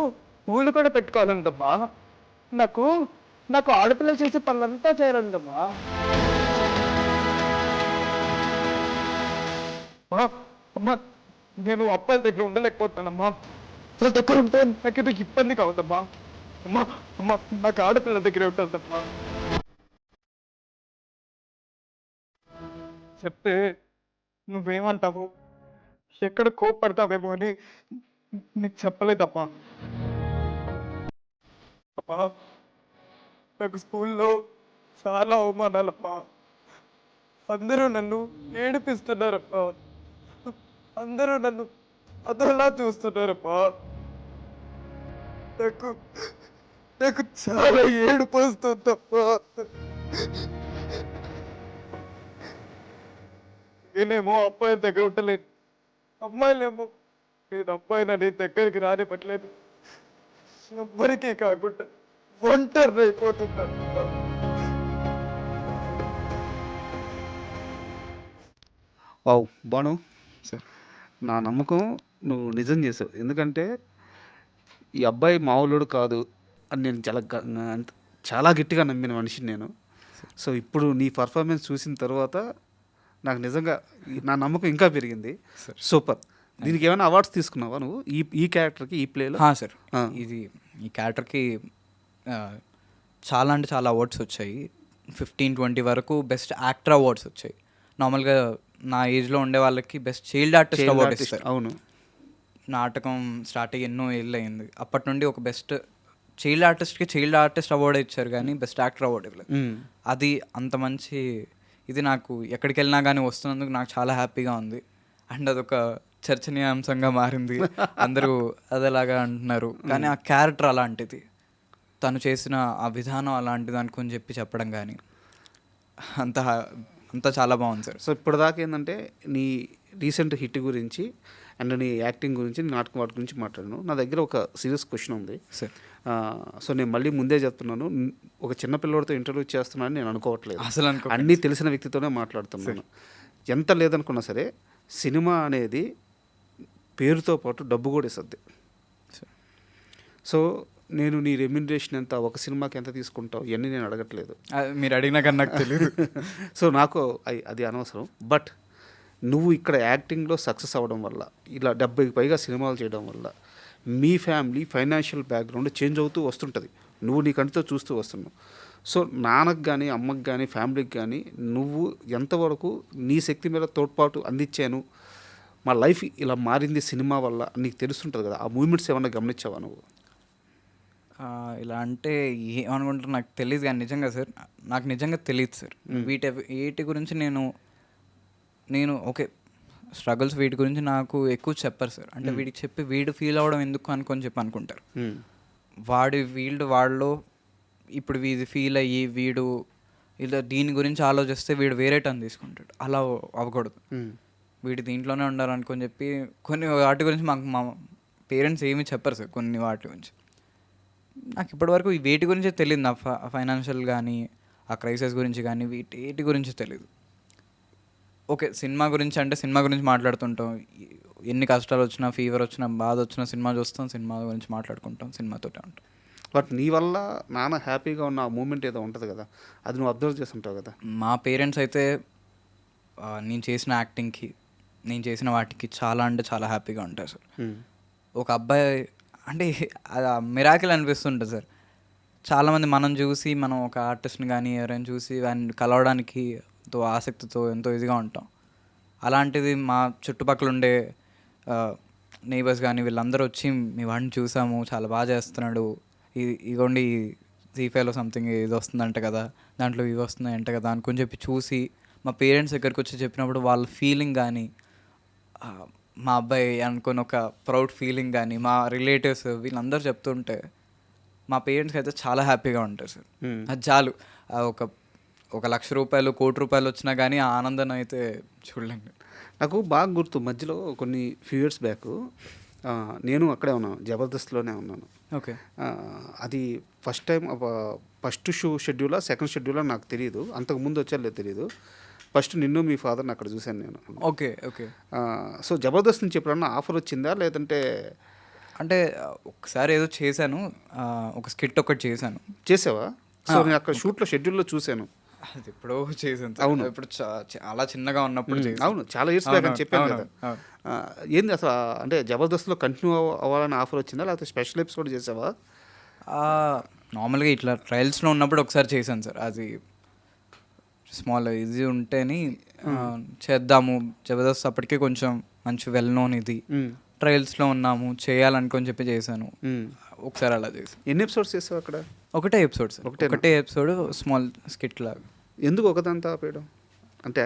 Speaker 4: పూలు కూడా పెట్టుకోవాలంటమ్మా. నాకు నాకు ఆడపిల్లలు చేసే పనులంతా చేయాలంటమ్మా. అమ్మా, నేను అబ్బాయిల దగ్గర ఉండలేకపోతానమ్మా. వాళ్ళ దగ్గర ఉంటే నాకేదో ఇబ్బంది కావద్దమ్మా. అమ్మా అమ్మా, నాకు ఆడపిల్లల దగ్గర ఉంటుందమ్మా. చెప్తే నువ్వేమంటావు, ఎక్కడ కోప్పడతావేమో అని నీకు చెప్పలేదమ్మా. అమ్మా, నాకు స్కూల్లో చాలా అవమానాలమ్మా. అందరూ నన్ను ఏడిపిస్తున్నారమ్మా. అందరూ నన్ను అదోలా చూస్తున్నారమ్మా. నాకు నాకు చాలా ఏడుపు వస్తుందమ్మా. నేనేమో అబ్బాయి దగ్గర ఉండలేదు, అమ్మాయిలేమో నేను అబ్బాయిని నీ దగ్గరికి రానివ్వట్లేదు. ఎవ్వరికీ కాకుండా ఒంటరి అయిపోతున్నాను.
Speaker 2: వావ్ బాను,
Speaker 3: సార్
Speaker 2: నా నమ్మకం నువ్వు నిజం చేసావు. ఎందుకంటే ఈ అబ్బాయి మామూలుడు కాదు అని నేను చాలా గట్టిగా నమ్మిన మనిషిని నేను. సో ఇప్పుడు నీ పర్ఫార్మెన్స్ చూసిన తర్వాత నాకు నిజంగా నా నమ్మకం ఇంకా పెరిగింది. సూపర్. దీనికి ఏమైనా అవార్డ్స్ తీసుకున్నావా నువ్వు ఈ క్యారెక్టర్కి, ఈ ప్లేలో?
Speaker 3: సార్, ఈ క్యారెక్టర్కి చాలా అంటే చాలా అవార్డ్స్ వచ్చాయి. 15-20 వరకు బెస్ట్ యాక్టర్ అవార్డ్స్ వచ్చాయి. నార్మల్గా నా ఏజ్లో ఉండే వాళ్ళకి బెస్ట్ చైల్డ్ ఆర్టిస్ట్ అవార్డ్ ఇస్తారు.
Speaker 2: అవును,
Speaker 3: నాటకం స్టార్ట్ అయ్యి ఎన్నో ఏళ్ళు అయింది. అప్పటి నుండి ఒక బెస్ట్ చైల్డ్ ఆర్టిస్ట్కి చైల్డ్ ఆర్టిస్ట్ అవార్డ్ ఇచ్చారు, కానీ బెస్ట్ యాక్టర్ అవార్డు ఇవ్వలేదు. అది అంత మంచి ఇది నాకు ఎక్కడికి వెళ్ళినా కానీ వస్తున్నందుకు నాకు చాలా హ్యాపీగా ఉంది. అండ్ అదొక చర్చనీయాంశంగా మారింది. అందరూ అదేలాగా అంటున్నారు, కానీ ఆ క్యారెక్టర్ అలాంటిది, తను చేసిన ఆ విధానం అలాంటిది అనుకుని చెప్పడం కానీ అంతా చాలా బాగుంది సార్.
Speaker 2: సో ఇప్పటిదాకా ఏంటంటే నీ రీసెంట్ హిట్ గురించి అండ్ నీ యాక్టింగ్ గురించి, నీ నాటకం వాటి గురించి మాట్లాడాను. నా దగ్గర ఒక సీరియస్ క్వశ్చన్ ఉంది
Speaker 3: సార్.
Speaker 2: సో నేను మళ్ళీ ముందే చెప్తున్నాను, ఒక చిన్న పిల్లోడితో ఇంటర్వ్యూ చేస్తున్నానని నేను అనుకోవట్లేదు.
Speaker 3: అసలు అనుకో
Speaker 2: అన్నీ తెలిసిన వ్యక్తితోనే మాట్లాడుతున్నాను. ఎంత లేదనుకున్నా సరే సినిమా అనేది పేరుతో పాటు డబ్బు కూడా ఇస్తుంది. సో నేను నీ రెమ్యునరేషన్ ఎంత, ఒక సినిమాకి ఎంత తీసుకుంటావు, ఇవన్నీ నేను అడగట్లేదు.
Speaker 3: మీరు అడిగినా కానీ నాకు తెలియదు.
Speaker 2: సో నాకు అది అనవసరం. బట్ నువ్వు ఇక్కడ యాక్టింగ్లో సక్సెస్ అవ్వడం వల్ల, ఇలా 70కి పైగా సినిమాలు చేయడం వల్ల మీ ఫ్యామిలీ ఫైనాన్షియల్ బ్యాక్గ్రౌండ్ చేంజ్ అవుతూ వస్తుంటుంది. నువ్వు నీ కంటితో చూస్తూ వస్తున్నావు. సో నాన్నకు కానీ అమ్మకి కానీ ఫ్యామిలీకి కానీ నువ్వు ఎంతవరకు నీ శక్తి మీద తోడ్పాటు అందించాను, మా లైఫ్ ఇలా మారింది సినిమా వల్ల నీకు తెలుస్తుంటుంది కదా, ఆ మూమెంట్స్ ఏమన్నా గమనించావా నువ్వు?
Speaker 3: ఇలా అంటే ఏమనుకుంటారు నాకు తెలియదు, కానీ నిజంగా సార్ నాకు నిజంగా తెలియదు సార్. వీటి గురించి నేను ఓకే స్ట్రగుల్స్ వీటి గురించి నాకు ఎక్కువ చెప్పరు సార్. అంటే వీడికి చెప్పి వీడు ఫీల్ అవ్వడం ఎందుకు అనుకొని అనుకుంటారు. వాళ్ళు ఇప్పుడు వీడి ఫీల్ అయ్యి వీడు ఇలా దీని గురించి ఆలోచిస్తే వీడు వేరే టర్న్ తీసుకుంటాడు. అలా అవ్వకూడదు. వీడు దీంట్లోనే ఉండాలనుకొని చెప్పి కొన్ని వాటి గురించి మా పేరెంట్స్ ఏమీ చెప్పరు సార్. కొన్ని వాటి గురించి నాకు ఇప్పటివరకు వేటి గురించి తెలియదు. నా ఫైనాన్షియల్ కానీ ఆ క్రైసిస్ గురించి కానీ వీటి గురించి తెలియదు. ఓకే సినిమా గురించి అంటే సినిమా గురించి మాట్లాడుతుంటాం. ఎన్ని కష్టాలు వచ్చినా, ఫీవర్ వచ్చినా, బాధ వచ్చినా సినిమా చూస్తాం, సినిమా గురించి మాట్లాడుకుంటాం, సినిమాతోటే ఉంటాం.
Speaker 2: బట్ నీ వల్ల నాన్న హ్యాపీగా ఉన్న ఆ మూమెంట్ ఏదో ఉంటుంది కదా, అది నువ్వు అబ్జర్వ్ చేస్తుంటావు కదా.
Speaker 3: మా పేరెంట్స్ అయితే నేను చేసిన యాక్టింగ్కి, నేను చేసిన వాటికి చాలా అంటే చాలా హ్యాపీగా ఉంటారు సార్. ఒక అబ్బాయి అంటే అది మిరాకిల్ అనిపిస్తుంటుంది సార్. చాలామంది మనం చూసి మనం ఒక ఆర్టిస్ట్ని కానీ ఎవరైనా చూసి వాడిని కలవడానికి ఎంతో ఆసక్తితో ఎంతో ఇదిగా ఉంటాం. అలాంటిది మా చుట్టుపక్కల ఉండే నైబర్స్ కానీ వీళ్ళందరూ వచ్చి మీ వాడిని చూసాము, చాలా బాగా చేస్తున్నాడు, ఇగోండి జీఫైలో సంథింగ్ ఇది వస్తుందంట కదా, దాంట్లో ఇవి వస్తున్నాయంట కదా అనుకొని చెప్పి చూసి మా పేరెంట్స్ దగ్గరికి వచ్చి చెప్పినప్పుడు వాళ్ళ ఫీలింగ్ కానీ, మా అబ్బాయి అనుకుని ఒక ప్రౌడ్ ఫీలింగ్ కానీ, మా రిలేటివ్స్ వీళ్ళందరూ చెప్తుంటే మా పేరెంట్స్కి అయితే చాలా హ్యాపీగా ఉంటారు సార్. అది చాలు. ఒక ₹1,00,000 ₹1,00,00,000 వచ్చినా కానీ ఆ ఆనందం అయితే చూడలేండి.
Speaker 2: నాకు బాగా గుర్తు, మధ్యలో కొన్ని ఫ్యూ ఇయర్స్ బ్యాక్ నేను అక్కడే ఉన్నాను, జబర్దస్త్లోనే ఉన్నాను.
Speaker 3: ఓకే.
Speaker 2: అది ఫస్ట్ షెడ్యూలా సెకండ్ షెడ్యూలా నాకు తెలియదు, అంతకుముందు వచ్చారో తెలియదు. ఫస్ట్ నిన్ను మీ ఫాదర్ని అక్కడ చూశాను నేను.
Speaker 3: Okay okay.
Speaker 2: సో జబర్దస్త్ నుంచి ఎప్పుడన్నా ఆఫర్ వచ్చిందా, లేదంటే?
Speaker 3: అంటే ఒకసారి ఏదో చేశాను, ఒక స్కిట్ ఒకటి
Speaker 2: చేసావా? సో నేను అక్కడ షూట్లో షెడ్యూల్లో చూశాను.
Speaker 3: అది ఎప్పుడో చేశాను.
Speaker 2: అవును,
Speaker 3: ఇప్పుడు చాలా చిన్నగా ఉన్నప్పుడు.
Speaker 2: అవును, చాలా ఇయర్స్ బ్యాక్ అని చెప్పాను కదా. ఏంది అసలు, అంటే జబర్దస్త్లో కంటిన్యూ అవ్వాలని ఆఫర్ వచ్చిందా, లేకపోతే స్పెషల్ ఎపిసోడ్ చేసావా?
Speaker 3: నార్మల్గా ఇట్లా ట్రయల్స్లో ఉన్నప్పుడు ఒకసారి చేశాను సార్. అది స్మాల్ ఇది ఉంటేని చేద్దాము, జబర్దస్త్ అప్పటికే కొంచెం మంచి వెల్ నోన్ ఇది, ట్రయల్స్లో ఉన్నాము చేయాలనుకొని చెప్పి చేశాను. ఒకసారి అలా చేశాను.
Speaker 2: ఎన్ని ఎపిసోడ్స్ చేసావు అక్కడ?
Speaker 3: ఒకటే ఎపిసోడ్ సార్. ఒకటే ఎపిసోడ్, స్మాల్ స్కిట్ లాగా.
Speaker 2: ఎందుకు ఒకదంతా ఆపేయడం? అంటే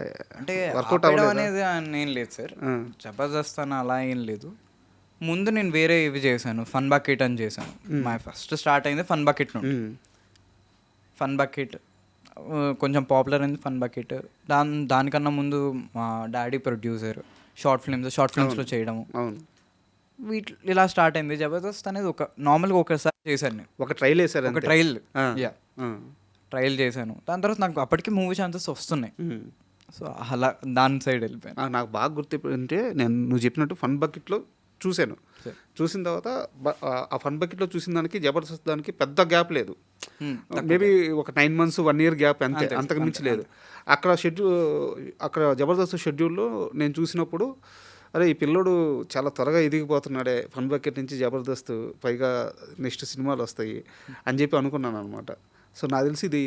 Speaker 3: వర్కౌట్ అనేది ఏం లేదు సార్. జబర్దస్త్ అని అలా ఏం లేదు. ముందు నేను వేరే ఇవి చేశాను, ఫన్ బకెట్ అని చేశాను. మా ఫస్ట్ స్టార్ట్ అయింది ఫన్ బకెట్ నుండి. ఫన్ బకెట్ కొంచెం పాపులర్ అయింది ఫన్ బకెట్. దానికన్నా ముందు మా డాడీ ప్రొడ్యూసర్, షార్ట్ ఫిల్మ్స్లో చేయడము, ఇలా స్టార్ట్ అయింది. జబర్దస్త్ అనేది నార్మల్గా ఒకసారి చేశాను నేను.
Speaker 2: ఒక ట్రైల్ వేసాను,
Speaker 3: ఒక ట్రయల్ చేశాను. దాని తర్వాత నాకు అప్పటికి మూవీ ఛాన్సెస్ వస్తున్నాయి. సో అలా దాని సైడ్ వెళ్ళిపోయాను.
Speaker 2: నాకు బాగా గుర్తు అంటే నువ్వు చెప్పినట్టు ఫన్ బకెట్లో చూశాను. చూసిన తర్వాత ఆ ఫన్ బకెట్లో చూసిన దానికి జబర్దస్త్ దానికి పెద్ద గ్యాప్ లేదు. మేబీ ఒక 9 months 1 year గ్యాప్ అంతే, అంతకు మించి లేదు. అక్కడ జబర్దస్త్ షెడ్యూల్లో నేను చూసినప్పుడు, అరే ఈ పిల్లోడు చాలా త్వరగా ఎదిగిపోతున్నాడే, ఫన్ బకెట్ నుంచి జబర్దస్త్, పైగా నెక్స్ట్ సినిమాలు వస్తాయి అని చెప్పి అనుకున్నాను అనమాట. సో నాకు తెలిసి ఇది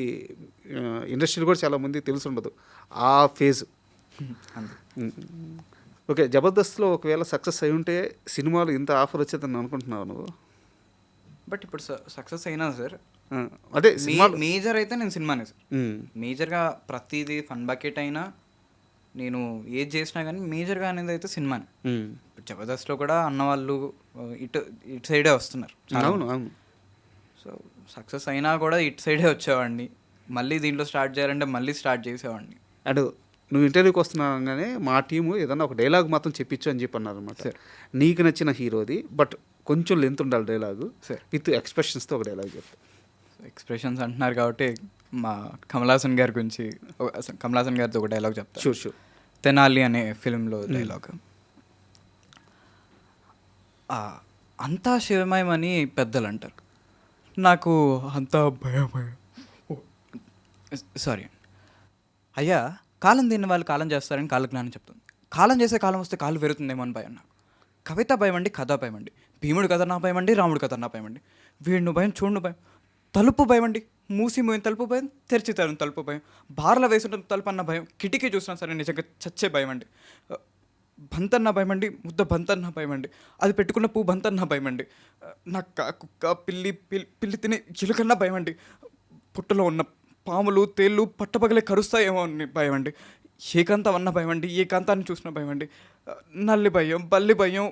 Speaker 2: ఇండస్ట్రీలో కూడా చాలామంది తెలిసి ఉండదు ఆ ఫేజ్. ఓకే, జబర్దస్త్లో ఒకవేళ సక్సెస్ అయి ఉంటే సినిమాలు ఇంత ఆఫర్ వచ్చేదని అనుకుంటున్నావు నువ్వు?
Speaker 3: బట్ ఇప్పుడు సక్సెస్ అయినా సార్,
Speaker 2: అదే
Speaker 3: మేజర్ అయితే నేను సినిమానే సార్. మేజర్గా ప్రతిదీ ఫన్ బకెట్ అయినా నేను ఏది చేసినా కానీ మేజర్గా అనేది అయితే సినిమానే. ఇప్పుడు జబర్దస్త్లో కూడా అన్నవాళ్ళు ఇటు సైడే వస్తున్నారు.
Speaker 2: అవును అవును.
Speaker 3: సో సక్సెస్ అయినా కూడా ఇటు సైడే వచ్చేవాడిని. మళ్ళీ దీంట్లో స్టార్ట్ చేయాలంటే మళ్ళీ స్టార్ట్ చేసేవాడిని.
Speaker 2: అడు నువ్వు ఇంటర్వ్యూకి వస్తున్నాగానే మా టీము ఏదన్నా ఒక డైలాగ్ మాత్రం చెప్పించు అని చెప్పి అన్నారు అనమాట. నీకు నచ్చిన హీరోది, బట్ కొంచెం లెంత్ ఉండాలి డైలాగు,
Speaker 3: సరే.
Speaker 2: విత్ ఎక్స్ప్రెషన్స్తో ఒక డైలాగ్ చెప్తా.
Speaker 3: ఎక్స్ప్రెషన్స్ అంటున్నారు కాబట్టి మా కమలాసన్ గారి గురించి కమలాసన్ గారితో ఒక డైలాగ్ చెప్తాను.
Speaker 2: షూర్.
Speaker 3: తెనాలి అనే ఫిలింలో డైలాగ్. అంతా శివమయం అని పెద్దలు అంటారు, నాకు అంతా భయం. సారీ అయ్యా, కాలం తిన్న వాళ్ళు కాలం చేస్తారని కాలజ్ఞానం చెప్తుంది. కాలం చేసే కాలం వస్తే కాలు పెరుగుతుందేమో అని భయం నాకు. కవిత భయం అండి, కథ భయం అండి, భీముడు కథ నా భయం అండి, రాముడు కథ నా భయం అండి, వీడిను భయం చూడు భయం, తలుపు భయం అండి, మూసి మోయిన తలుపు భయం, తెరిచి తరుణ్ తలుపు భయం, బార్ల వేసుంటే తలుపు అన్న భయం, కిటికీ చూసినా సరే నిజంగా చచ్చే భయం అండి, బంతన్న భయం అండి, ముద్ద బంతన్న భయం అండి, అది పెట్టుకున్న పువ్వు బంతన్న భయం అండి, నక్క కుక్క పిల్లి తినే ఎలుకన్నా భయం అండి, పుట్టలో ఉన్న పాములు తేళ్ళు పట్టపగలే కరుస్తాయేమో అని భయం అండి, ఏకాంతం అన్న భయం అండి, ఏకాంతాన్ని చూసిన భయం అండి, నల్లి భయం, బల్లి భయం,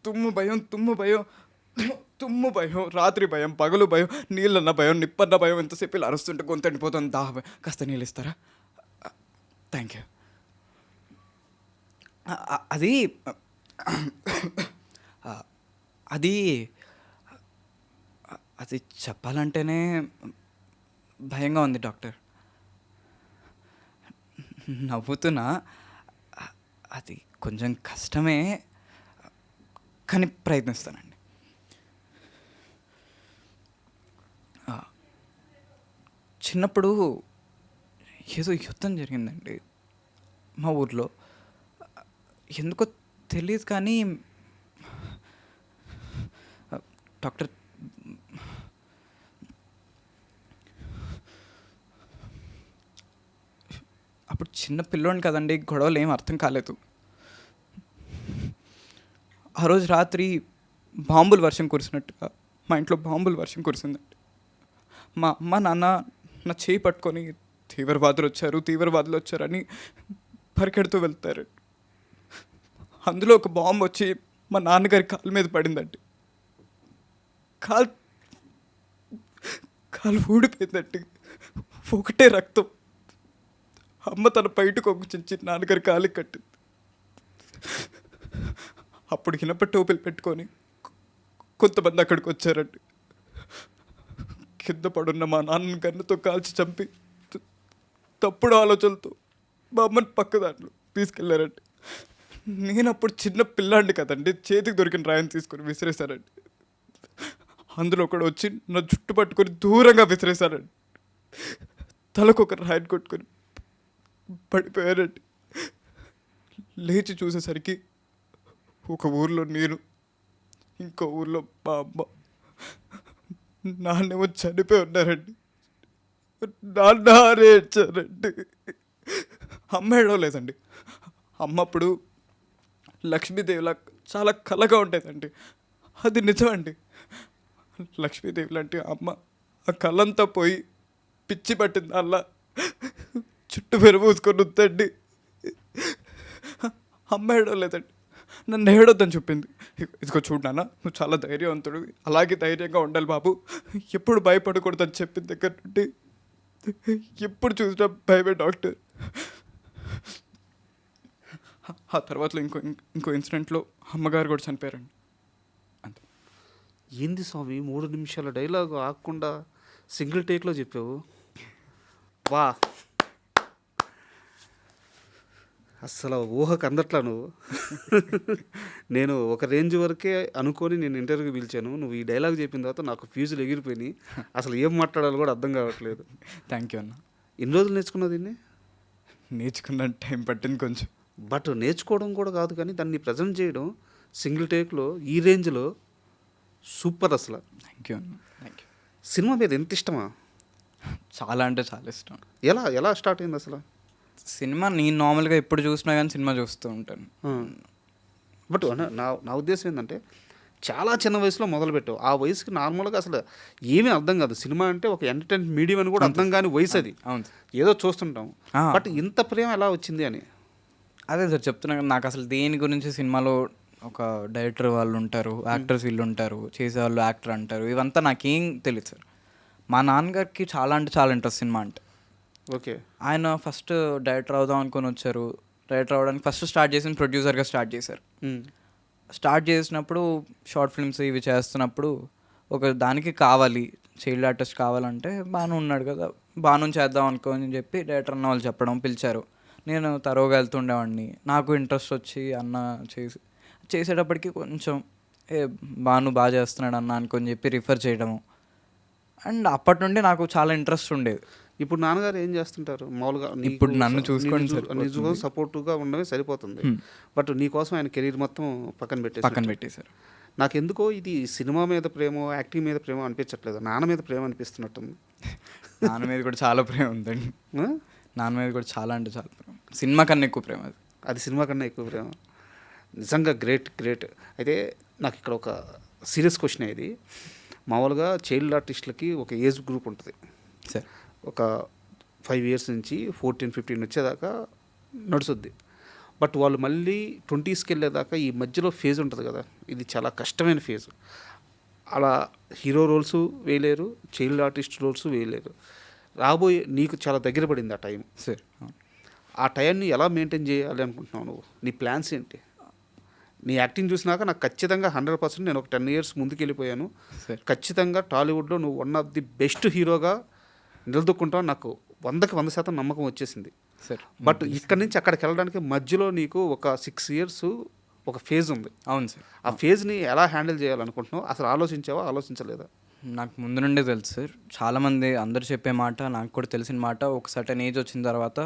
Speaker 3: తుమ్ము భయం, రాత్రి భయం, పగలు భయం, నీళ్ళన్న భయం, నిప్పన్న భయం, ఎంతసేపు ఇలా అరుస్తుంటే గొంతు ఎండిపోతుంది, దాహ భయం. కాస్త నీళ్ళు ఇస్తారా? Thank you. అది అది అది చెప్పాలంటేనే భయంగా ఉంది డాక్టర్. నవ్వుతున్నా, అది కొంచెం కష్టమే కానీ ప్రయత్నిస్తానండి. చిన్నప్పుడు ఏదో యుద్ధం జరిగిందండి మా ఊర్లో, ఎందుకో తెలియదు కానీ డాక్టర్ అప్పుడు చిన్న పిల్లోని కదండి, గొడవలు ఏం అర్థం కాలేదు. ఆ రోజు రాత్రి బాంబులు వర్షం కురిసినట్టుగా మా ఇంట్లో బాంబులు వర్షం కురిసిందండి. మా అమ్మ నాన్న నా చేయి పట్టుకొని తీవ్రవాదులు వచ్చారని పరిగెడుతూ వెళ్తారు. అందులో ఒక బాంబు వచ్చి మా నాన్నగారి కాలు మీద పడిందండి. కాలు ఊడిపోయిందండి, ఒకటే రక్తం. అమ్మ తన బయటకు ఒక చించి నాన్నగారి కాలికి కట్టింది. అప్పుడు ఇనప టోపీలు పెట్టుకొని కొంతమంది అక్కడికి వచ్చారండి. కింద పడున్న మా నాన్నని గన్నుతో కాల్చి చంపి తప్పుడు ఆలోచనలతో మా అమ్మని పక్క దాంట్లో తీసుకెళ్లారండి. నేను అప్పుడు చిన్న పిల్లాండి కదండి, చేతికి దొరికిన రాయిని తీసుకొని విసిరేశారండి. అందులో ఒకడు వచ్చి నా జుట్టు పట్టుకొని దూరంగా విసిరేశారండి. తలకు ఒక రాయిని కొట్టుకొని పడిపోయారండి. లేచి చూసేసరికి ఒక ఊర్లో నేను, ఇంకో ఊర్లో మా అమ్మ, నాన్నేమో చనిపోయి ఉన్నారండి. నాన్న ఏడ్చారండి. అమ్మ ఏడవలేదండి. అమ్మ అప్పుడు లక్ష్మీదేవిలా చాలా కళగా ఉండేదండి. అది నిజమండి. లక్ష్మీదేవి లాంటి అమ్మ ఆ కళ్ళంతా పోయి పిచ్చి పట్టింది అలా చుట్టూ పెరుమూసుకొని ఉందండి. అమ్మ ఏడవలేదండి, నన్ను ఏడొద్దని చెప్పింది. ఇదిగో చూడు నాన్న, నువ్వు చాలా ధైర్యవంతుడు, అలాగే ధైర్యంగా ఉండాలి బాబు, ఎప్పుడు భయపడకూడదని చెప్పిన దగ్గర నుండి ఎప్పుడు చూసినా భయమే డాక్టర్. ఆ తర్వాతలో ఇంకో ఇన్సిడెంట్లో అమ్మగారు కూడా చనిపోయారండి. అంతే.
Speaker 2: ఏంది స్వామి 3 నిమిషాల డైలాగ్ ఆగకుండా సింగిల్ టేక్లో చెప్పావు. వా, అస్సలు ఊహకు అందట్లా నువ్వు. నేను ఒక రేంజ్ వరకే అనుకొని నేను ఇంటర్వ్యూకి పిలిచాను. నువ్వు ఈ డైలాగ్ చెప్పిన తర్వాత నాకు ఫ్యూజులు ఎగిరిపోయినాయి. అసలు ఏం మాట్లాడాలో కూడా అర్థం కావట్లేదు.
Speaker 3: థ్యాంక్ యూ అన్న.
Speaker 2: ఎన్ని రోజులు నేర్చుకున్నావు దీన్ని?
Speaker 3: నేర్చుకున్న టైం పట్టింది కొంచెం.
Speaker 2: బట్ నేర్చుకోవడం కూడా కాదు కానీ దాన్ని ప్రజెంట్ చేయడం సింగిల్ టేక్లో ఈ రేంజ్లో సూపర్. అసలు
Speaker 3: థ్యాంక్ యూ అన్న, థ్యాంక్ యూ.
Speaker 2: సినిమా మీద ఎంత ఇష్టమా?
Speaker 3: చాలా అంటే చాలా ఇష్టం.
Speaker 2: ఎలా స్టార్ట్ అయింది అసలు
Speaker 3: సినిమా? నేను నార్మల్గా ఎప్పుడు చూసినా కానీ సినిమా చూస్తూ ఉంటాను.
Speaker 2: బట్ నా ఉద్దేశం ఏంటంటే చాలా చిన్న వయసులో మొదలుపెట్టావు. ఆ వయసుకి నార్మల్గా అసలు ఏమీ అర్థం కాదు. సినిమా అంటే ఒక ఎంటర్టైన్మెంట్ మీడియం అని కూడా అర్థం కాని వయసు అది.
Speaker 3: అవును,
Speaker 2: ఏదో చూస్తుంటాం. బట్ ఇంత ప్రేమ ఎలా వచ్చింది అని.
Speaker 3: అదే సార్ చెప్తున్నా కదా, నాకు అసలు దేని గురించి సినిమాలో ఒక డైరెక్టర్ వాళ్ళు ఉంటారు, యాక్టర్స్ వీళ్ళు ఉంటారు, చేసేవాళ్ళు యాక్టర్ అంటారు, ఇవంతా నాకేం తెలియదు సార్. మా నాన్నగారికి చాలా అంటే చాలా ఇంట్రెస్ట్ సినిమా అంటే.
Speaker 2: ఓకే.
Speaker 3: ఆయన ఫస్ట్ డైరెక్టర్ అవుదాం అనుకొని వచ్చారు. డైరెక్టర్ అవడానికి ఫస్ట్ స్టార్ట్ చేసిన ప్రొడ్యూసర్గా స్టార్ట్ చేశారు. స్టార్ట్ చేసినప్పుడు షార్ట్ ఫిల్మ్స్ ఇవి చేస్తున్నప్పుడు ఒక దానికి కావాలి చైల్డ్ ఆర్టిస్ట్ కావాలంటే బాను ఉన్నాడు కదా, బాను చేద్దాం అనుకోని చెప్పి డైరెక్టర్ అన్న వాళ్ళు చెప్పడం పిలిచారు. నేను తరోగా వెళ్తుండేవాడిని. నాకు ఇంట్రెస్ట్ వచ్చి అన్న చేసేటప్పటికి కొంచెం బాను బాగా చేస్తున్నాడు అన్న అనుకొని చెప్పి రిఫర్ చేయడము. అండ్ అప్పటి నుండి నాకు చాలా ఇంట్రెస్ట్ ఉండేది.
Speaker 2: ఇప్పుడు నాన్నగారు ఏం చేస్తుంటారు మామూలుగా?
Speaker 3: ఇప్పుడు నన్ను చూసుకొని
Speaker 2: నిజంగా సపోర్టివ్గా ఉండడమే సరిపోతుంది. బట్ నీకోసం ఆయన కెరీర్ మొత్తం పక్కన
Speaker 3: పెట్టేశారు.
Speaker 2: నాకెందుకో ఇది సినిమా మీద ప్రేమ, యాక్టింగ్ మీద ప్రేమ అనిపించట్లేదు, నాన్న మీద ప్రేమ అనిపిస్తున్నట్టుంది.
Speaker 3: నాన్న మీద కూడా చాలా ప్రేమ ఉందండి.
Speaker 2: ఆ?
Speaker 3: నాన్న మీద కూడా చాలా అంటే చాలా ప్రేమ, సినిమా కన్నా ఎక్కువ ప్రేమ.
Speaker 2: అది సినిమా కన్నా ఎక్కువ ప్రేమ. నిజంగా గ్రేట్. అయితే నాకు ఇక్కడ ఒక సీరియస్ క్వశ్చన్ ఇది. మామూలుగా చైల్డ్ ఆర్టిస్టులకి ఒక ఏజ్ గ్రూప్ ఉంటుంది
Speaker 3: సార్.
Speaker 2: ఒక 5 years నుంచి 14-15 వచ్చేదాకా నడుస్తుంది. బట్ వాళ్ళు మళ్ళీ 20sకి వెళ్ళేదాకా ఈ మధ్యలో ఫేజ్ ఉంటుంది కదా, ఇది చాలా కష్టమైన ఫేజ్. అలా హీరో రోల్స్ వేయలేరు, చైల్డ్ ఆర్టిస్ట్ రోల్స్ వేయలేరు. రాబోయే నీకు చాలా దగ్గర పడింది ఆ టైం.
Speaker 3: సార్
Speaker 2: ఆ టైంని ఎలా మెయింటైన్ చేయాలి అనుకుంటున్నావు నువ్వు? నీ ప్లాన్స్ ఏంటి? నీ యాక్టింగ్ చూసినాక నాకు ఖచ్చితంగా 100% నేను ఒక 10 years ముందుకు వెళ్ళిపోయాను. ఖచ్చితంగా టాలీవుడ్లో నువ్వు వన్ ఆఫ్ ది బెస్ట్ హీరోగా నిలదొక్కుంటావు. నాకు 100% నమ్మకం వచ్చేసింది.
Speaker 3: సార్
Speaker 2: బట్ ఇక్కడి నుంచి అక్కడికి వెళ్ళడానికి మధ్యలో నీకు ఒక 6 years ఒక ఫేజ్ ఉంది.
Speaker 3: అవును సార్.
Speaker 2: ఆ ఫేజ్ని ఎలా హ్యాండిల్ చేయాలనుకుంటున్నావు? అసలు ఆలోచించలేదా?
Speaker 3: నాకు ముందు నుండే తెలుసు సార్. చాలామంది అందరు చెప్పే మాట, నాకు కూడా తెలిసిన మాట, ఒక సర్టన్ ఏజ్ వచ్చిన తర్వాత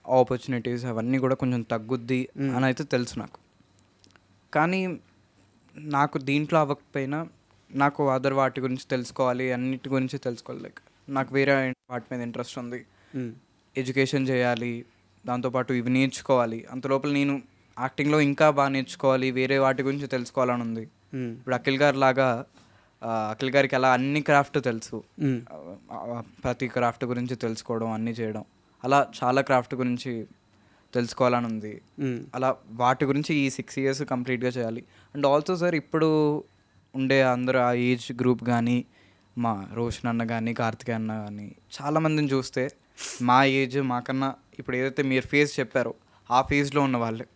Speaker 3: ఆపర్చునిటీస్ అవన్నీ కూడా కొంచెం తగ్గుద్ది అని అయితే తెలుసు నాకు. కానీ నాకు దీంట్లో అవ్వకపోయినా నాకు అదర్ వాటి గురించి తెలుసుకోవాలి, అన్నిటి గురించి తెలుసుకోవాలి. లైక్ నాకు వేరే వాటి మీద ఇంట్రెస్ట్ ఉంది, ఎడ్యుకేషన్ చేయాలి, దాంతోపాటు ఇవి నేర్చుకోవాలి. అంతలోపల నేను యాక్టింగ్లో ఇంకా బాగా నేర్చుకోవాలి, వేరే వాటి గురించి తెలుసుకోవాలని ఉంది. ఇప్పుడు అఖిల్ గారు లాగా, అఖిల్ గారికి అలా అన్ని క్రాఫ్ట్ తెలుసు, ప్రతి క్రాఫ్ట్ గురించి తెలుసుకోవడం, అన్నీ చేయడం, అలా చాలా క్రాఫ్ట్ గురించి తెలుసుకోవాలని ఉంది. అలా వాటి గురించి ఈ 6 years కంప్లీట్గా చేయాలి. అండ్ ఆల్సో సార్ ఇప్పుడు ఉండే అందరూ ఆ ఏజ్ గ్రూప్ కానీ, మా రోషన్ అన్న కానీ, కార్తికేయ అన్న కానీ, చాలామందిని చూస్తే మా ఏజ్ మాకన్నా ఇప్పుడు ఏదైతే మీరు ఫేజ్ చెప్పారో ఆ ఫేజ్లో ఉన్న వాళ్ళే.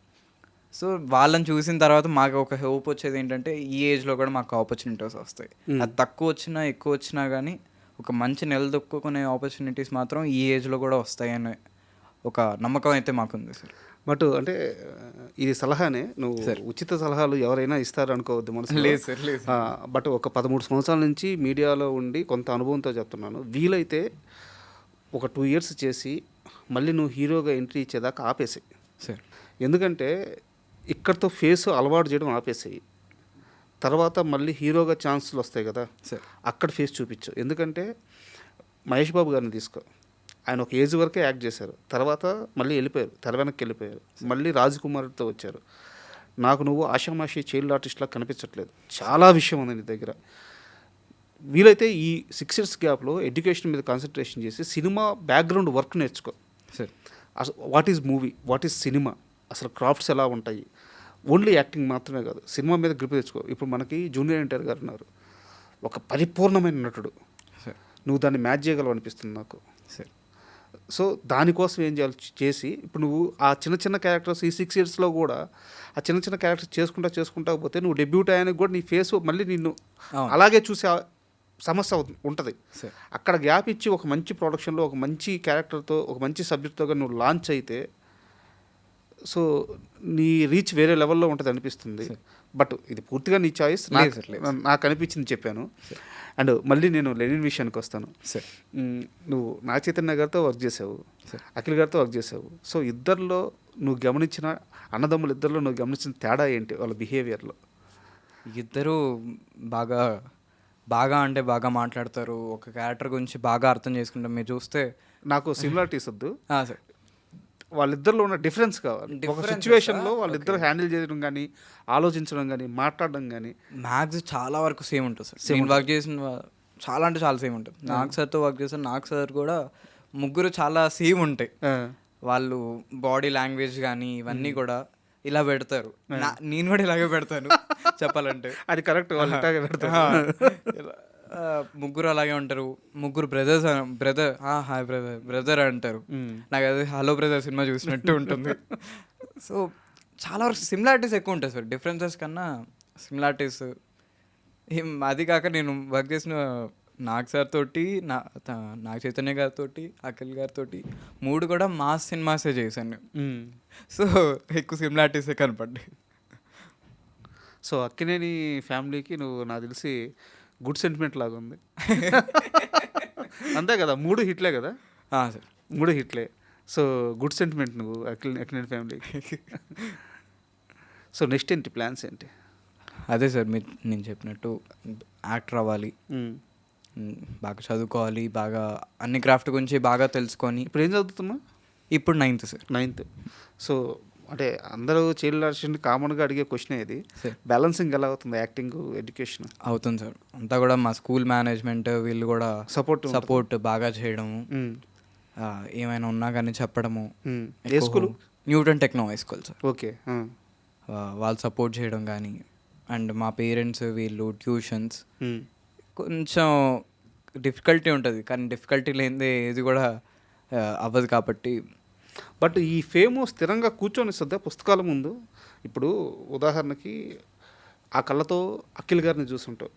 Speaker 3: సో వాళ్ళని చూసిన తర్వాత మాకు ఒక హోప్ వచ్చేది ఏంటంటే ఈ ఏజ్లో కూడా మాకు ఆపర్చునిటీస్ వస్తాయి. అది తక్కువ వచ్చినా ఎక్కువ వచ్చినా కానీ ఒక మంచి నిలదొక్కునే ఆపర్చునిటీస్ మాత్రం ఈ ఏజ్లో కూడా వస్తాయనే ఒక నమ్మకం అయితే మాకుంది సార్.
Speaker 2: బట్ అంటే ఇది సలహానే, నువ్వు ఉచిత సలహాలు ఎవరైనా ఇస్తారు అనుకోవద్దు మనసు.
Speaker 3: లేదు సార్, లేదు.
Speaker 2: బట్ ఒక 13 సంవత్సరాల నుంచి మీడియాలో ఉండి కొంత అనుభవంతో చెప్తున్నాను, వీలైతే ఒక 2 years చేసి మళ్ళీ నువ్వు హీరోగా ఎంట్రీ ఇచ్చేదాకా ఆపేసాయి
Speaker 3: సార్.
Speaker 2: ఎందుకంటే ఇక్కడితో ఫేస్ అలవాటు చేయడం ఆపేసాయి. తర్వాత మళ్ళీ హీరోగా ఛాన్సులు వస్తాయి కదా, అక్కడ ఫేస్ చూపించు. ఎందుకంటే మహేష్ బాబు గారిని తీసుకో, ఆయన ఒక ఏజ్ వరకే యాక్ట్ చేశారు, తర్వాత మళ్ళీ వెళ్ళిపోయారు, తెర వెనక్కి వెళ్ళిపోయారు. మళ్ళీ రాజకుమార్తో వచ్చారు. నాకు నువ్వు ఆషామాషి చైల్డ్ ఆర్టిస్ట్లా కనిపించట్లేదు, చాలా విషయం ఉంది నీ దగ్గర. వీలైతే ఈ 6 years గ్యాప్లో ఎడ్యుకేషన్ మీద కాన్సన్ట్రేషన్ చేసి సినిమా బ్యాక్గ్రౌండ్ వర్క్ నేర్చుకో సార్. అసలు what is movie, what is cinema, అసలు క్రాఫ్ట్స్ ఎలా ఉంటాయి, ఓన్లీ యాక్టింగ్ మాత్రమే కాదు, సినిమా మీద గ్రిప్ తెచ్చుకో. ఇప్పుడు మనకి జూనియర్ ఎన్టీఆర్ గారు ఉన్నారు, ఒక పరిపూర్ణమైన నటుడు, నువ్వు దాన్ని మ్యాచ్ చేయగలవు అనిపిస్తుంది నాకు సార్. సో దానికోసం ఏం చేయాలి చేసి, ఇప్పుడు నువ్వు ఆ చిన్న క్యారెక్టర్స్ ఈ 6 yearsలో కూడా ఆ చిన్న క్యారెక్టర్స్ చేసుకుంటా పోతే నువ్వు డెబ్యూట్ అయ్యానికి కూడా నీ ఫేస్ మళ్ళీ నిన్ను అలాగే చూసే సమస్య ఉంటుంది. అక్కడ గ్యాప్ ఇచ్చి ఒక మంచి ప్రొడక్షన్లో ఒక మంచి క్యారెక్టర్తో ఒక మంచి సబ్జెక్ట్తో నువ్వు లాంచ్ అయితే సో నీ రీచ్ వేరే లెవెల్లో ఉంటుంది అనిపిస్తుంది. బట్ ఇది పూర్తిగా నీ చాయిస్, నాకు అనిపించింది చెప్పాను. అండ్ మళ్ళీ నేను లెనిన్ విషయానికి వస్తాను. నువ్వు నాగ చైతన్య గారితో వర్క్ చేసావు, అఖిల్ గారితో వర్క్ చేసావు. సో ఇద్దరిలో నువ్వు గమనించిన అన్నదమ్ములు ఇద్దరిలో నువ్వు గమనించిన తేడా ఏంటి వాళ్ళ బిహేవియర్లో?
Speaker 3: ఇద్దరు బాగా అంటే బాగా మాట్లాడతారు, ఒక క్యారెక్టర్ గురించి బాగా అర్థం చేసుకుంటాం. మీరు చూస్తే
Speaker 2: నాకు సిమిలారిటీస్ వద్దు
Speaker 3: సార్,
Speaker 2: వాళ్ళిద్దరిలో ఉన్న డిఫరెన్స్ కావాలి. ఒక సిచ్యువేషన్లో వాళ్ళిద్దరు హ్యాండిల్ చేయడం కానీ, ఆలోచించడం కానీ, మాట్లాడడం కానీ
Speaker 3: మ్యాథ్స్ చాలా వరకు సేమ్ ఉంటుంది సార్. నేను వర్క్ చేసిన చాలా అంటే చాలా సేమ్ ఉంటుంది. నాగ్ సార్తో వర్క్ చేస్తాను, నాగ్ సార్ కూడా ముగ్గురు చాలా సేమ్ ఉంటాయి. వాళ్ళు బాడీ లాంగ్వేజ్ కానీ ఇవన్నీ కూడా ఇలా పెడతారు, నేను కూడా ఇలాగే పెడతాను చెప్పాలంటే.
Speaker 2: అది కరెక్ట్, వాళ్ళు ఇలాగే పెడతారు.
Speaker 3: ముగ్గురు అలాగే ఉంటారు, ముగ్గురు బ్రదర్ హాయ్ బ్రదర్ అంటారు. నాకు అది హలో బ్రదర్ సినిమా చూసినట్టు ఉంటుంది. సో చాలా వరకు సిమిలారిటీస్ ఎక్కువ ఉంటాయి సార్, డిఫరెన్సెస్ కన్నా సిమిలారిటీస్. అది కాక నేను వర్క్ చేసిన నాగ్ సార్ తోటి, నాగ చైతన్య గారితో, అఖిల్ గారితో 3 కూడా మాస్ సినిమాసే చేశాను. సో ఎక్కువ సిమిలారిటీసే కనపడ్డాయి.
Speaker 2: సో అక్కినేని ఫ్యామిలీకి నువ్వు నాకు తెలిసి గుడ్ సెంటిమెంట్ లాగా ఉంది. అంతే కదా, 3 హిట్లే కదా.
Speaker 3: సార్
Speaker 2: 3 హిట్లే. సో గుడ్ సెంటిమెంట్ నువ్వు అక్కినేని ఫ్యామిలీకి. సో నెక్స్ట్ ఏంటి ప్లాన్స్ ఏంటి?
Speaker 3: అదే సార్ నేను చెప్పినట్టు యాక్టర్ అవ్వాలి, బాగా చదువుకోవాలి, బాగా అన్ని క్రాఫ్ట్ గురించి బాగా తెలుసుకొని.
Speaker 2: ఇప్పుడు ఏం చదువుతున్నా?
Speaker 3: ఇప్పుడు 9th సార్.
Speaker 2: 9th. సో అంటే అందరూ చైల్డ్ ఆర్టిస్ట్ కామన్గా అడిగే క్వశ్చన్ ఇది,
Speaker 3: సార్
Speaker 2: బ్యాలెన్సింగ్ ఎలా అవుతుంది యాక్టింగ్ ఎడ్యుకేషన్?
Speaker 3: అవుతుంది సార్. అంతా కూడా మా స్కూల్ మేనేజ్మెంట్ వీళ్ళు కూడా సపోర్ట్ బాగా చేయడము, ఏమైనా ఉన్నా కానీ చెప్పడము.
Speaker 2: ఏ school?
Speaker 3: Newton Techno High School sir.
Speaker 2: Okay.
Speaker 3: వాళ్ళు సపోర్ట్ చేయడం కానీ, అండ్ మా పేరెంట్స్ వీళ్ళు ట్యూషన్స్. కొంచెం డిఫికల్టీ ఉంటుంది, కానీ డిఫికల్టీ లేనిదే ఏది కూడా అవ్వదు కాబట్టి.
Speaker 2: బట్ ఈ ఫేమ్ స్థిరంగా కూర్చొనిస్తుందా పుస్తకాల ముందు? ఇప్పుడు ఉదాహరణకి ఆ కళ్ళతో అఖిల్ గారిని చూసుంటావు,